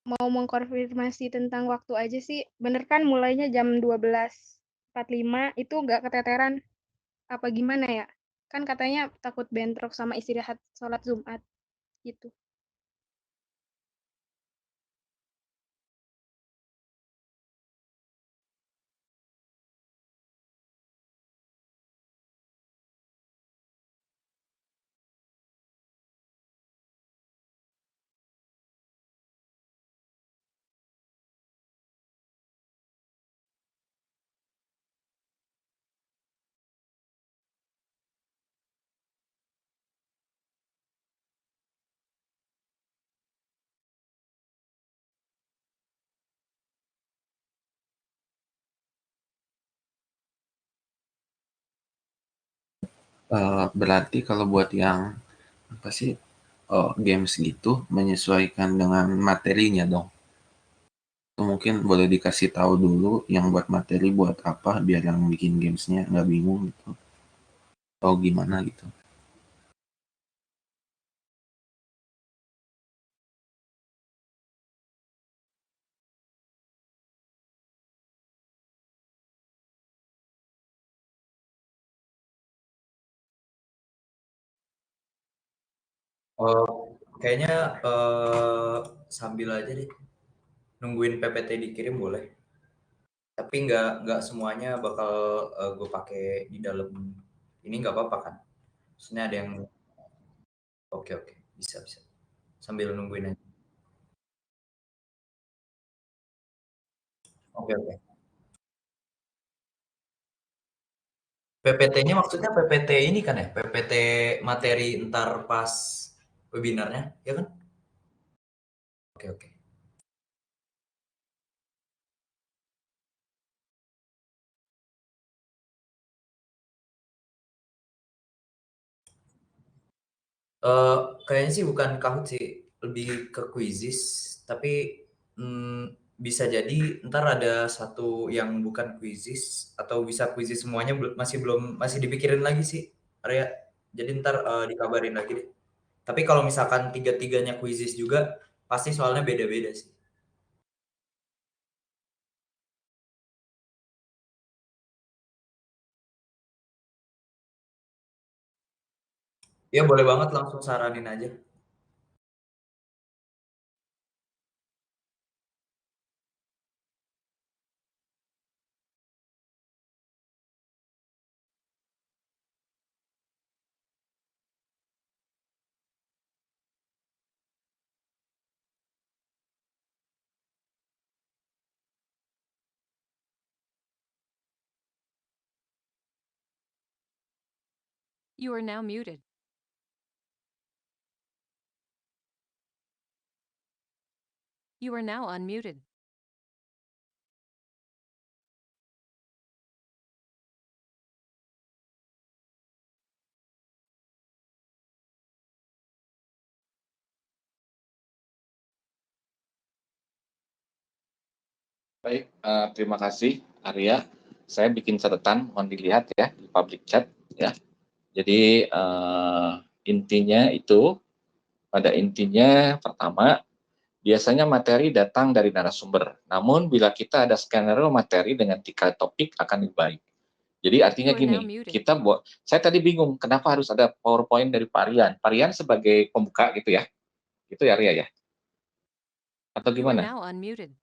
Mau mengkonfirmasi tentang waktu aja sih. Bener kan mulainya jam 12.45 itu nggak keteteran apa gimana ya? Kan katanya takut bentrok sama istirahat sholat Jumat gitu. Berarti kalau buat yang apa sih games gitu menyesuaikan dengan materinya dong. Itu mungkin boleh dikasih tahu dulu yang buat materi buat apa biar yang bikin gamesnya nggak bingung gitu. Atau gimana gitu. Kayaknya sambil aja deh nungguin PPT dikirim boleh. Tapi nggak semuanya bakal gue pakai di dalam ini nggak apa-apa kan? Maksudnya ada yang oke oke bisa bisa sambil nungguin aja. Oke oke. PPT-nya maksudnya PPT ini kan ya? PPT materi ntar pas webinarnya, ya kan? Oke oke. Kayaknya sih bukan Kahoot sih, lebih ke Quizizz, tapi, bisa jadi ntar ada satu yang bukan Quizizz atau bisa Quizizz semuanya masih dipikirin lagi sih, Arya. Jadi ntar, dikabarin lagi deh. Tapi kalau misalkan tiga-tiganya Quizizz juga, pasti soalnya beda-beda sih. Ya boleh banget langsung saranin aja. You are now muted. You are now unmuted. Baik, terima kasih Arya. Saya bikin catatan, mohon dilihat ya di public chat ya. Jadi intinya itu, pada intinya pertama, biasanya materi datang dari narasumber. Namun bila kita ada skenario materi dengan 3 topik akan lebih baik. Jadi artinya You are now gini, muted. kita buat, saya tadi bingung kenapa harus ada PowerPoint dari Parian. Parian sebagai pembuka gitu ya. Gitu ya Arya ya. Atau You are gimana? now unmuted.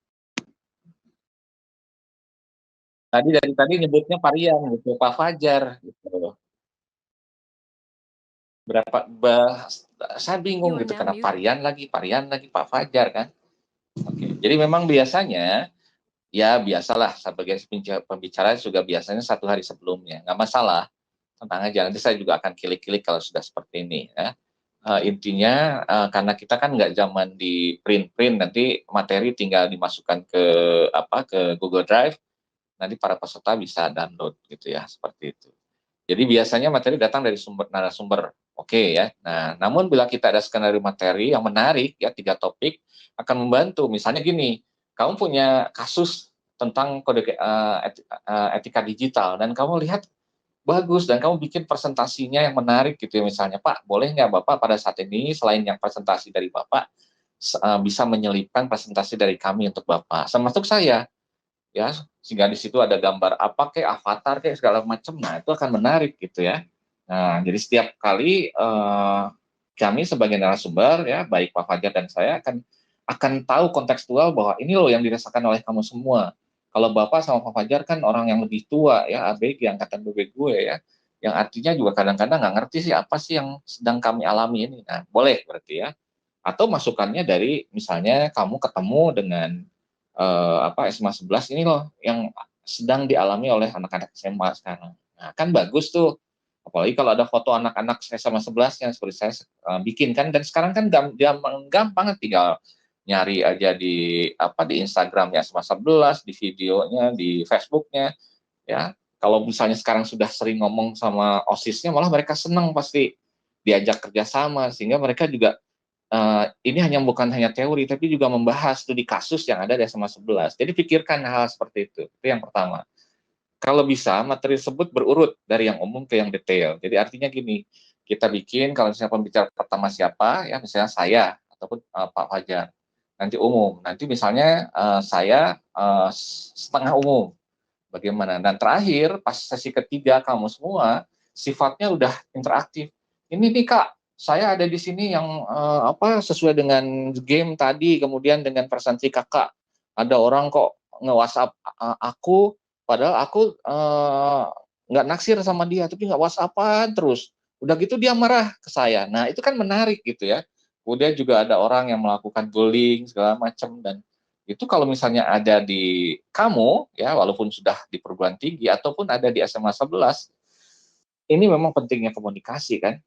Tadi dari tadi nyebutnya Parian gitu, Pak Fajar gitu. Saya bingung You are gitu, now kenapa muted. Parian lagi Pak Fajar kan. Oke. Jadi memang biasanya ya biasalah sebagai pembicara juga biasanya 1 hari sebelumnya, nggak masalah, tenang aja, nanti saya juga akan kilik-kilik kalau sudah seperti ini ya. Intinya karena kita kan nggak zaman di print nanti materi tinggal dimasukkan ke Google Drive, nanti para peserta bisa download gitu ya, seperti itu. Jadi biasanya materi datang dari narasumber, oke ya. Nah, namun bila kita ada skenario materi yang menarik ya, 3 topik akan membantu. Misalnya gini, kamu punya kasus tentang kode etika digital dan kamu lihat bagus dan kamu bikin presentasinya yang menarik gitu ya, misalnya, Pak, boleh nggak Bapak pada saat ini selain yang presentasi dari Bapak bisa menyelipkan presentasi dari kami untuk Bapak, termasuk saya ya, sehingga di situ ada gambar apa kayak avatar kayak segala macam. Nah, itu akan menarik gitu ya. Nah, jadi setiap kali kami sebagai narasumber ya, baik Pak Fajar dan saya akan tahu kontekstual bahwa ini loh yang dirasakan oleh kamu semua. Kalau Bapak sama Pak Fajar kan orang yang lebih tua ya, ABG angkatan bebek gue ya, yang artinya juga kadang-kadang nggak ngerti sih apa sih yang sedang kami alami ini. Nah, boleh berarti ya. Atau masukannya dari misalnya kamu ketemu dengan SMA 11 ini loh yang sedang dialami oleh anak-anak SMA sekarang. Nah, kan bagus tuh. Apalagi kalau ada foto anak-anak SMA 11 yang seperti saya bikin kan, dan sekarang kan gampang tinggal nyari aja di Instagram ya SMA 11, di videonya, di Facebooknya ya. Kalau misalnya sekarang sudah sering ngomong sama OSIS-nya, malah mereka senang pasti diajak kerjasama, sehingga mereka juga ini bukan hanya teori, tapi juga membahas studi kasus yang ada di SMA 11. Jadi pikirkan hal seperti itu yang pertama. Kalau bisa, materi tersebut berurut dari yang umum ke yang detail. Jadi artinya gini, kita bikin kalau misalnya pembicara pertama siapa, ya misalnya saya, ataupun Pak Fajar. Nanti umum. Nanti misalnya saya setengah umum. Bagaimana? Dan terakhir, pas sesi ketiga kamu semua, sifatnya udah interaktif. Ini nih Kak, saya ada di sini yang sesuai dengan game tadi, kemudian dengan presentasi Kakak. Ada orang kok nge-WhatsApp aku, padahal aku nggak naksir sama dia, tapi nggak WhatsAppan terus. Udah gitu dia marah ke saya. Nah, itu kan menarik gitu ya. Kemudian juga ada orang yang melakukan bullying segala macam, dan itu kalau misalnya ada di kamu ya, walaupun sudah di perguruan tinggi ataupun ada di SMA 11, ini memang pentingnya komunikasi kan.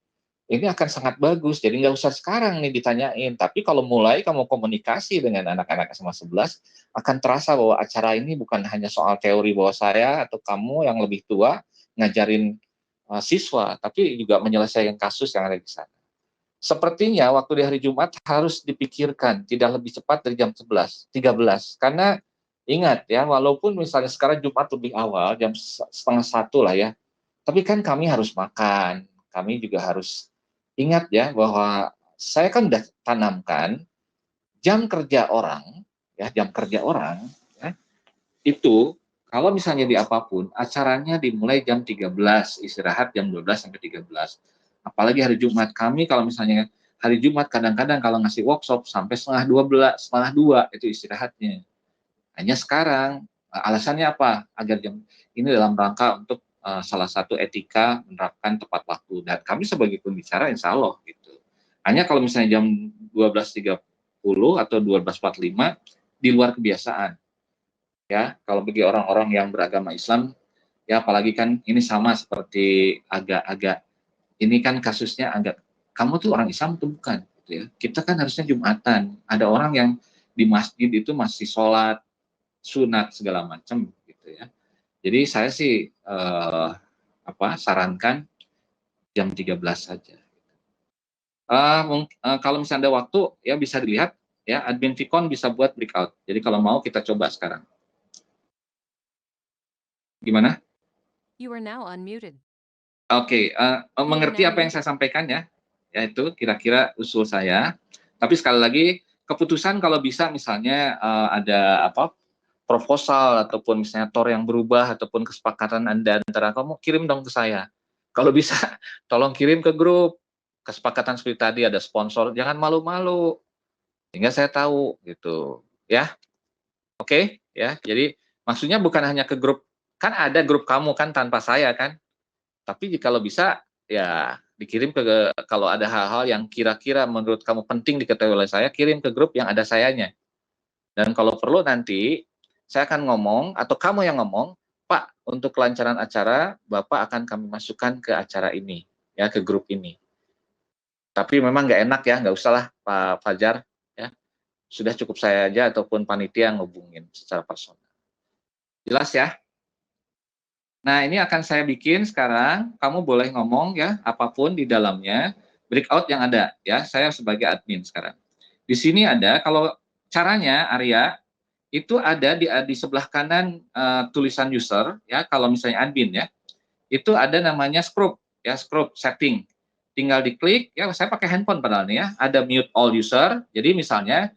Ini akan sangat bagus. Jadi nggak usah sekarang nih ditanyain, tapi kalau mulai kamu komunikasi dengan anak-anak SMA 11, akan terasa bahwa acara ini bukan hanya soal teori bahwa saya atau kamu yang lebih tua ngajarin siswa, tapi juga menyelesaikan kasus yang ada di sana. Sepertinya waktu di hari Jumat harus dipikirkan tidak lebih cepat dari jam 11, 13. Karena ingat ya, walaupun misalnya sekarang Jumat lebih awal, jam setengah 1 lah ya, tapi kan kami harus makan, kami juga harus ingat ya bahwa saya kan udah tanamkan jam kerja orang, ya jam kerja orang, ya, itu kalau misalnya di apapun, acaranya dimulai jam 13, istirahat jam 12 sampai 13. Apalagi hari Jumat, kami kalau misalnya hari Jumat kadang-kadang kalau ngasih workshop sampai setengah 12, setengah 2 itu istirahatnya. Hanya sekarang, alasannya apa? Agar jam ini dalam rangka untuk salah satu etika menerapkan tepat waktu. Dan kami sebagai pembicara insya Allah gitu. Hanya kalau misalnya jam 12.30 atau 12.45 di luar kebiasaan. Ya, kalau bagi orang-orang yang beragama Islam, ya apalagi kan ini sama seperti agak-agak ini kan kasusnya agak, kamu tuh orang Islam tuh bukan, gitu ya. Kita kan harusnya Jumatan. Ada orang yang di masjid itu masih sholat, sunat segala macam, gitu ya. Jadi saya sih sarankan jam 13 saja. Kalau misalnya ada waktu, ya bisa dilihat, ya admin Vicon bisa buat breakout. Jadi kalau mau kita coba sekarang. Gimana? You are now unmuted. Oke, mengerti apa yang saya sampaikan ya? Yaitu kira-kira usul saya. Tapi sekali lagi, keputusan kalau bisa misalnya ada proposal ataupun misalnya TOR yang berubah ataupun kesepakatan Anda antara kamu, kirim dong ke saya. Kalau bisa, tolong kirim ke grup. Kesepakatan seperti tadi ada sponsor, jangan malu-malu. Sehingga saya tahu gitu, ya. Oke, ya. Jadi maksudnya bukan hanya ke grup, kan ada grup kamu kan tanpa saya kan. Tapi kalau bisa ya dikirim ke, kalau ada hal-hal yang kira-kira menurut kamu penting diketahui oleh saya, kirim ke grup yang ada sayanya. Dan kalau perlu nanti saya akan ngomong atau kamu yang ngomong, Pak, untuk kelancaran acara Bapak akan kami masukkan ke acara ini, ya, ke grup ini. Tapi memang nggak enak ya, nggak usah lah Pak Fajar, ya. Sudah cukup saya aja ataupun panitia yang ngubungin secara personal. Jelas ya? Nah, ini akan saya bikin sekarang, kamu boleh ngomong ya, apapun di dalamnya, breakout yang ada ya, saya sebagai admin sekarang. Di sini ada, kalau caranya Arya, itu ada di sebelah kanan tulisan user, ya, kalau misalnya admin ya, itu ada namanya scrub, ya, scrub setting. Tinggal diklik, ya saya pakai handphone padahal nih ya, ada mute all user, jadi misalnya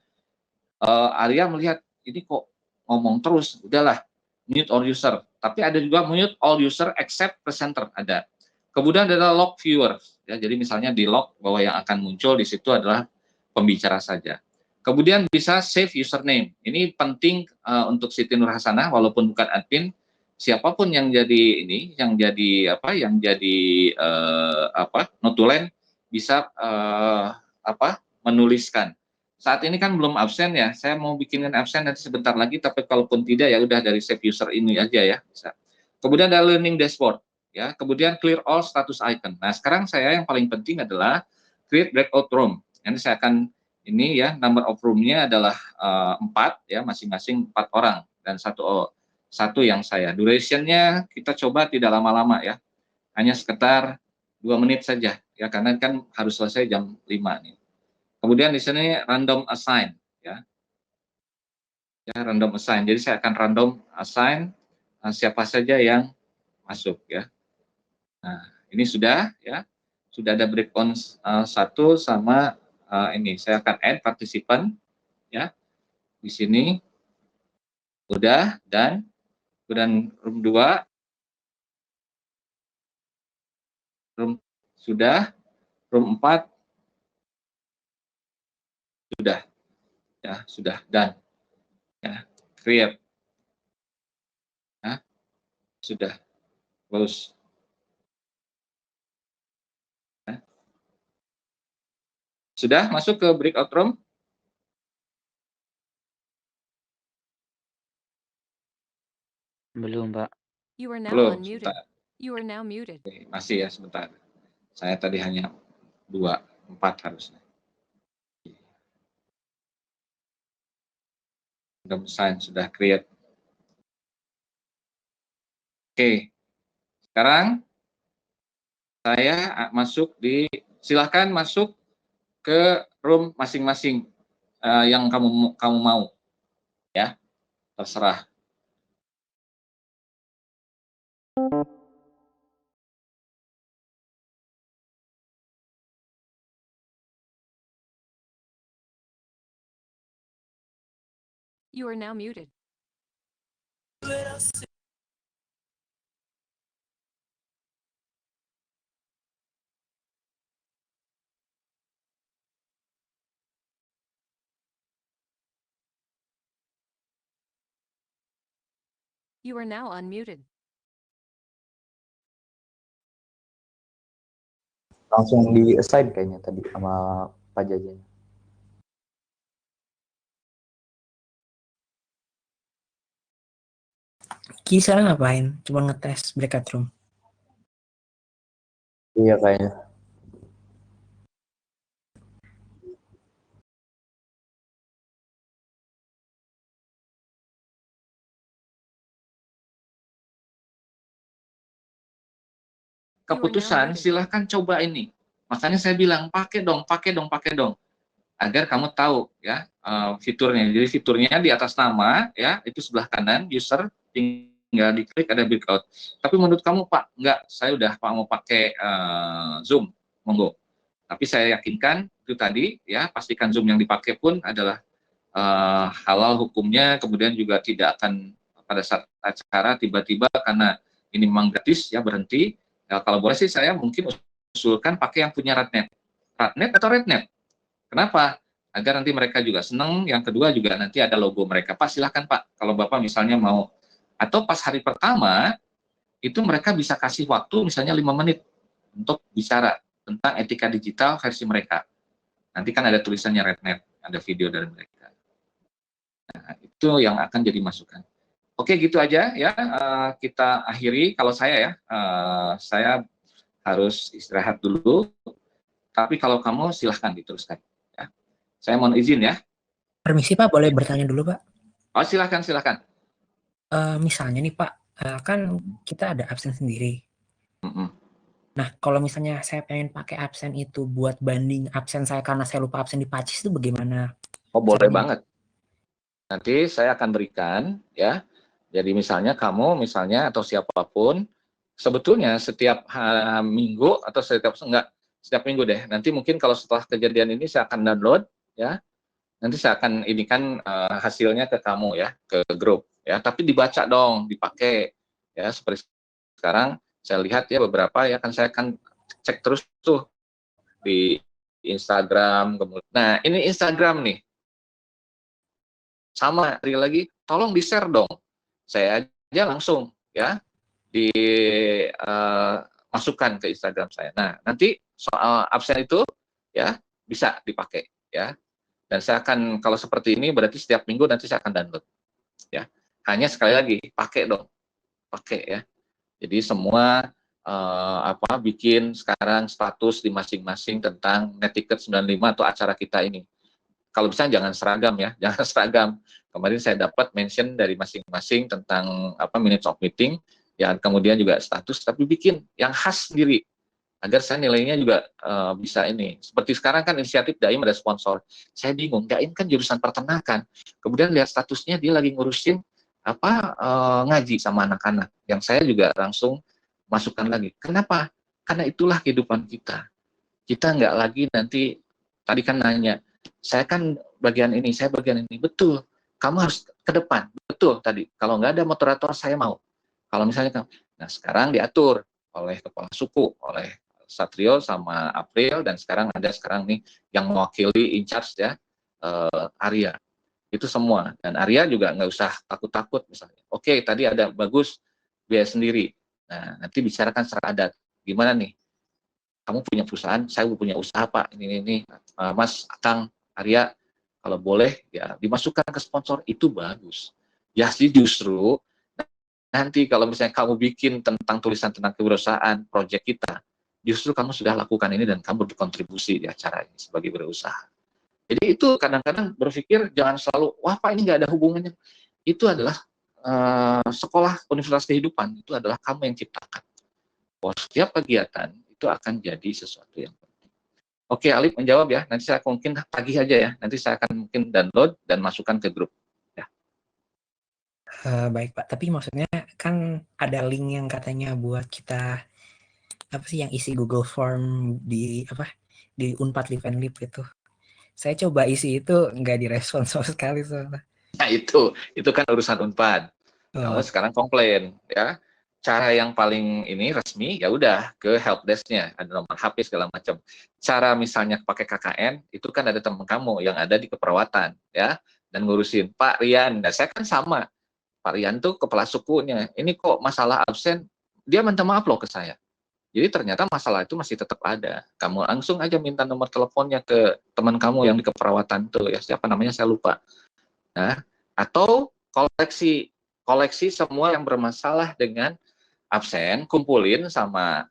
Arya melihat, ini kok ngomong terus, udahlah, mute all user. Tapi ada juga mute all user except presenter, ada. Kemudian ada lock viewer, ya, jadi misalnya di lock bahwa yang akan muncul di situ adalah pembicara saja. Kemudian bisa save username, ini penting untuk Siti Nurhasanah, walaupun bukan admin, siapapun yang jadi ini, yang jadi notulen bisa menuliskan. Saat ini kan belum absen ya, saya mau bikinkan absen nanti sebentar lagi, tapi kalaupun tidak ya udah dari save user ini aja ya, bisa. Kemudian ada learning dashboard, ya. Kemudian clear all status icon. Nah, sekarang saya yang paling penting adalah create breakout room. Nanti saya akan ini ya, number of room-nya adalah 4 ya, masing-masing 4 orang dan satu yang saya. Duration-nya kita coba tidak lama-lama ya, hanya sekitar 2 menit saja ya, karena kan harus selesai jam 5 nih. Kemudian di sini random assign ya, random assign. Jadi saya akan random assign siapa saja yang masuk ya. Nah, ini sudah ya, sudah ada breakdown 1 sama ini. Saya akan add participant ya. Di sini udah, dan kemudian room 2 sudah, room 4 sudah ya, sudah, dan ya, create ya, sudah, close ya. Sudah masuk ke breakout room? Belum, Pak. You are now Belum, unmuted. sebentar. You are now muted. Oke, masih ya, sebentar. Saya tadi hanya 2, 4 harusnya. Sudah create. Oke, sekarang saya masuk silahkan masuk ke room masing-masing yang kamu mau, ya, terserah. You are now muted. You are now unmuted. Langsung di-assign kayaknya tadi sama Pak Jajan. Ki sekarang ngapain? Coba ngetes breakout room. Iya kayaknya. keputusan, silahkan coba ini. Makanya saya bilang pakai dong, agar kamu tahu ya fiturnya. Jadi fiturnya di atas nama ya, itu sebelah kanan user, tinggal diklik ada breakout. Tapi menurut kamu Pak, enggak, saya udah mau pakai Zoom, monggo. Tapi saya yakinkan itu tadi ya, pastikan Zoom yang dipakai pun adalah halal hukumnya, kemudian juga tidak akan pada saat acara tiba-tiba karena ini memang gratis ya berhenti. Ya, kalau boleh sih saya mungkin usulkan pakai yang punya Radnet atau Rednet. Kenapa? Agar nanti mereka juga senang. Yang kedua juga nanti ada logo mereka. Pak, silahkan Pak, kalau Bapak misalnya mau. Atau pas hari pertama, itu mereka bisa kasih waktu misalnya 5 menit untuk bicara tentang etika digital versi mereka. Nanti kan ada tulisannya Rednet, ada video dari mereka. Nah, itu yang akan jadi masukan. Oke, gitu aja ya. Kita akhiri. Kalau saya saya harus istirahat dulu. Tapi kalau kamu silahkan diteruskan. Ya. Saya mohon izin ya. Permisi Pak, boleh bertanya dulu Pak? Oh, silahkan. Misalnya nih Pak, kan kita ada absen sendiri. Nah, kalau misalnya saya pengen pakai absen itu buat banding absen saya karena saya lupa absen di Pacis itu bagaimana? Oh, boleh banget. Nanti saya akan berikan ya. Jadi misalnya kamu atau siapapun sebetulnya setiap minggu atau setiap minggu deh. Nanti mungkin kalau setelah kejadian ini saya akan download ya. Nanti saya akan inikan hasilnya ke kamu ya, ke grup ya. Tapi dibaca dong, dipakai ya. Seperti sekarang saya lihat ya beberapa ya, kan saya akan cek terus tuh di Instagram. Nah, ini Instagram nih. Sama lagi, tolong di-share dong. Saya aja langsung ya masukkan ke Instagram saya. Nah, nanti soal absen itu ya bisa dipakai ya. Dan saya akan, kalau seperti ini berarti setiap minggu nanti saya akan download ya. Hanya sekali lagi pakai dong. Pakai ya. Jadi semua bikin sekarang status di masing-masing tentang Netiquette 95 atau acara kita ini. Kalau bisa jangan seragam ya, jangan seragam. Kemarin saya dapat mention dari masing-masing tentang minutes of meeting, ya kemudian juga status, tapi bikin yang khas sendiri agar saya nilainya juga bisa ini. Seperti sekarang kan inisiatif Daim ada sponsor. Saya bingung, Daim kan jurusan peternakan. Kemudian lihat statusnya dia lagi ngurusin ngaji sama anak-anak. Yang saya juga langsung masukkan lagi. Kenapa? Karena itulah kehidupan kita. Kita nggak lagi nanti, tadi kan nanya, saya kan bagian ini, saya bagian ini. Betul, kamu harus ke depan. Betul tadi, kalau nggak ada moderator saya mau. Kalau misalnya, nah sekarang diatur oleh kepala suku, oleh Satrio sama April, dan sekarang nih yang mewakili in charge ya, Arya. Itu semua. Dan Arya juga nggak usah takut-takut misalnya. Oke, tadi ada bagus, biaya sendiri. Nah, nanti bicarakan secara adat. Gimana nih? Kamu punya perusahaan, saya punya usaha Pak, ini, Mas, Akang, Arya, kalau boleh ya dimasukkan ke sponsor, itu bagus. Ya sih, justru nanti kalau misalnya kamu bikin tentang tulisan tentang kewirausahaan, proyek kita, justru kamu sudah lakukan ini dan kamu berkontribusi di acara ini sebagai berusaha. Jadi itu kadang-kadang berpikir jangan selalu, wah Pak ini nggak ada hubungannya. Itu adalah sekolah universitas kehidupan, itu adalah kamu yang ciptakan. Bahwa setiap kegiatan itu akan jadi sesuatu yang penting. Oke, Alif menjawab ya. Nanti saya mungkin pagi aja ya. Nanti saya akan mungkin download dan masukkan ke grup. Ya. Baik Pak. Tapi maksudnya kan ada link yang katanya buat kita yang isi Google Form di Unpad Live and Lip itu. Saya coba isi itu nggak direspon sama sekali soalnya. Nah itu kan urusan Unpad. Kamu sekarang komplain ya. Cara yang paling ini resmi ya udah ke helpdesk-nya, ada nomor HP segala macam. Cara misalnya pakai KKN itu kan ada teman kamu yang ada di keperawatan ya dan ngurusin Pak Rian. Nah, saya kan sama. Pak Rian tuh kepala sukunya. Ini kok masalah absen, dia minta maaf loh ke saya. Jadi ternyata masalah itu masih tetap ada. Kamu langsung aja minta nomor teleponnya ke teman kamu yang di keperawatan tuh ya, siapa namanya saya lupa. Nah, atau koleksi semua yang bermasalah dengan absen, kumpulin sama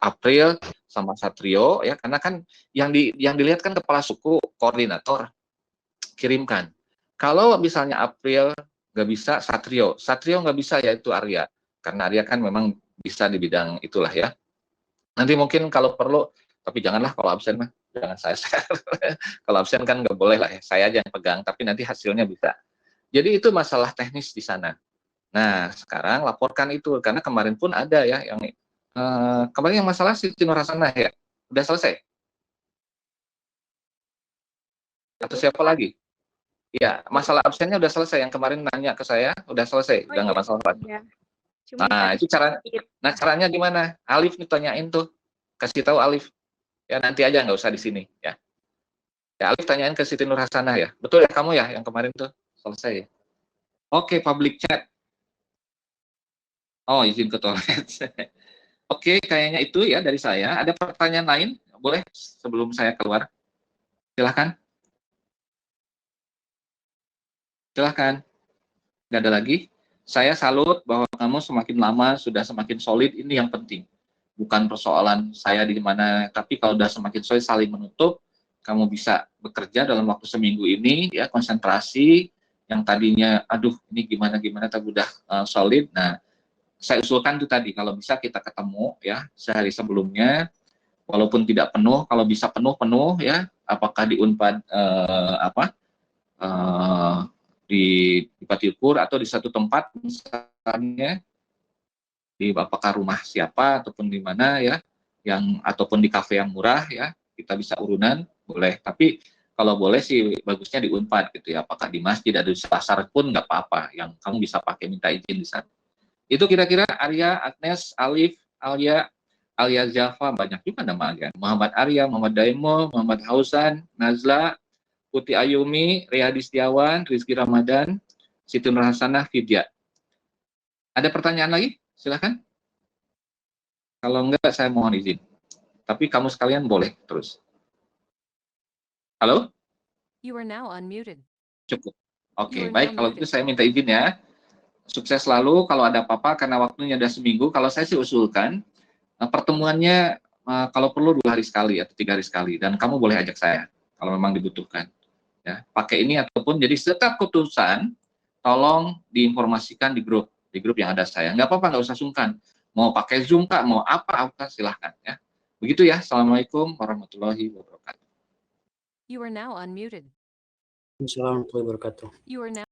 April sama Satrio ya, karena kan yang dilihat kan kepala suku, koordinator, kirimkan. Kalau misalnya April nggak bisa, Satrio nggak bisa, yaitu Arya. karena Arya kan memang bisa di bidang itulah ya. Nanti mungkin kalau perlu, tapi janganlah kalau absen mah, jangan saya share. Kalau absen kan nggak boleh lah ya, saya aja yang pegang, tapi nanti hasilnya bisa. Jadi itu masalah teknis di sana. Nah, sekarang laporkan itu, karena kemarin pun ada ya, yang kemarin yang masalah Siti Nurhasanah ya, udah selesai? Atau siapa lagi? Ya, masalah absennya udah selesai. Yang kemarin nanya ke saya, udah selesai, udah nggak masalah lagi. Iya. Cuma Nah, tadi itu sedikit. caranya gimana? Alif nih tanyain tuh, kasih tahu Alif. Ya nanti aja, nggak usah di sini ya. Ya Alif tanyain ke Siti Nurhasanah ya. Betul ya kamu ya yang kemarin tuh selesai ya. Oke, public chat. Oh, izin ke toilet. Oke, kayaknya itu ya dari saya. Ada pertanyaan lain? Boleh sebelum saya keluar? Silahkan. Silahkan. Nggak ada lagi? Saya salut bahwa kamu semakin lama sudah semakin solid, ini yang penting. Bukan persoalan saya di mana, tapi kalau sudah semakin solid saling menutup, kamu bisa bekerja dalam waktu seminggu ini, ya konsentrasi, yang tadinya, aduh ini gimana-gimana, tapi udah solid. Nah, saya usulkan itu tadi, kalau bisa kita ketemu ya sehari sebelumnya, walaupun tidak penuh, kalau bisa penuh ya, apakah di Unpad di Patiukur atau di satu tempat misalnya di apakah rumah siapa ataupun di mana ya, yang ataupun di kafe yang murah ya, kita bisa urunan boleh, tapi kalau boleh sih bagusnya di Unpad gitu ya, apakah di masjid atau di pasar pun nggak apa-apa, yang kamu bisa pakai minta izin di sana. Itu kira-kira Arya, Agnes, Alif, Alia Java, banyak juga nama Arya. Muhammad Arya, Muhammad Daimo, Muhammad Hausan, Nazla, Putih Ayumi, Riyadi Setiawan, Rizky Ramadan, Siti Nurhasanah, Vidya. Ada pertanyaan lagi? Silahkan. Kalau enggak, saya mohon izin. Tapi kamu sekalian boleh terus. Halo? You are now unmuted. Cukup. Oke, You are baik. now Kalau muted. gitu saya minta izin ya. Sukses selalu. Kalau ada apa-apa, karena waktunya ada seminggu, kalau saya sih usulkan, pertemuannya kalau perlu 2 hari sekali atau 3 hari sekali. Dan kamu boleh ajak saya, kalau memang dibutuhkan. Ya, pakai ini ataupun jadi setiap keputusan tolong diinformasikan di grup yang ada saya. Nggak apa-apa, nggak usah sungkan. Mau pakai Zoom Kak, mau apa silahkan ya. Begitu ya. Assalamualaikum warahmatullahi wabarakatuh. You are now unmuted. Assalamualaikum warahmatullahi wabarakatuh. You are now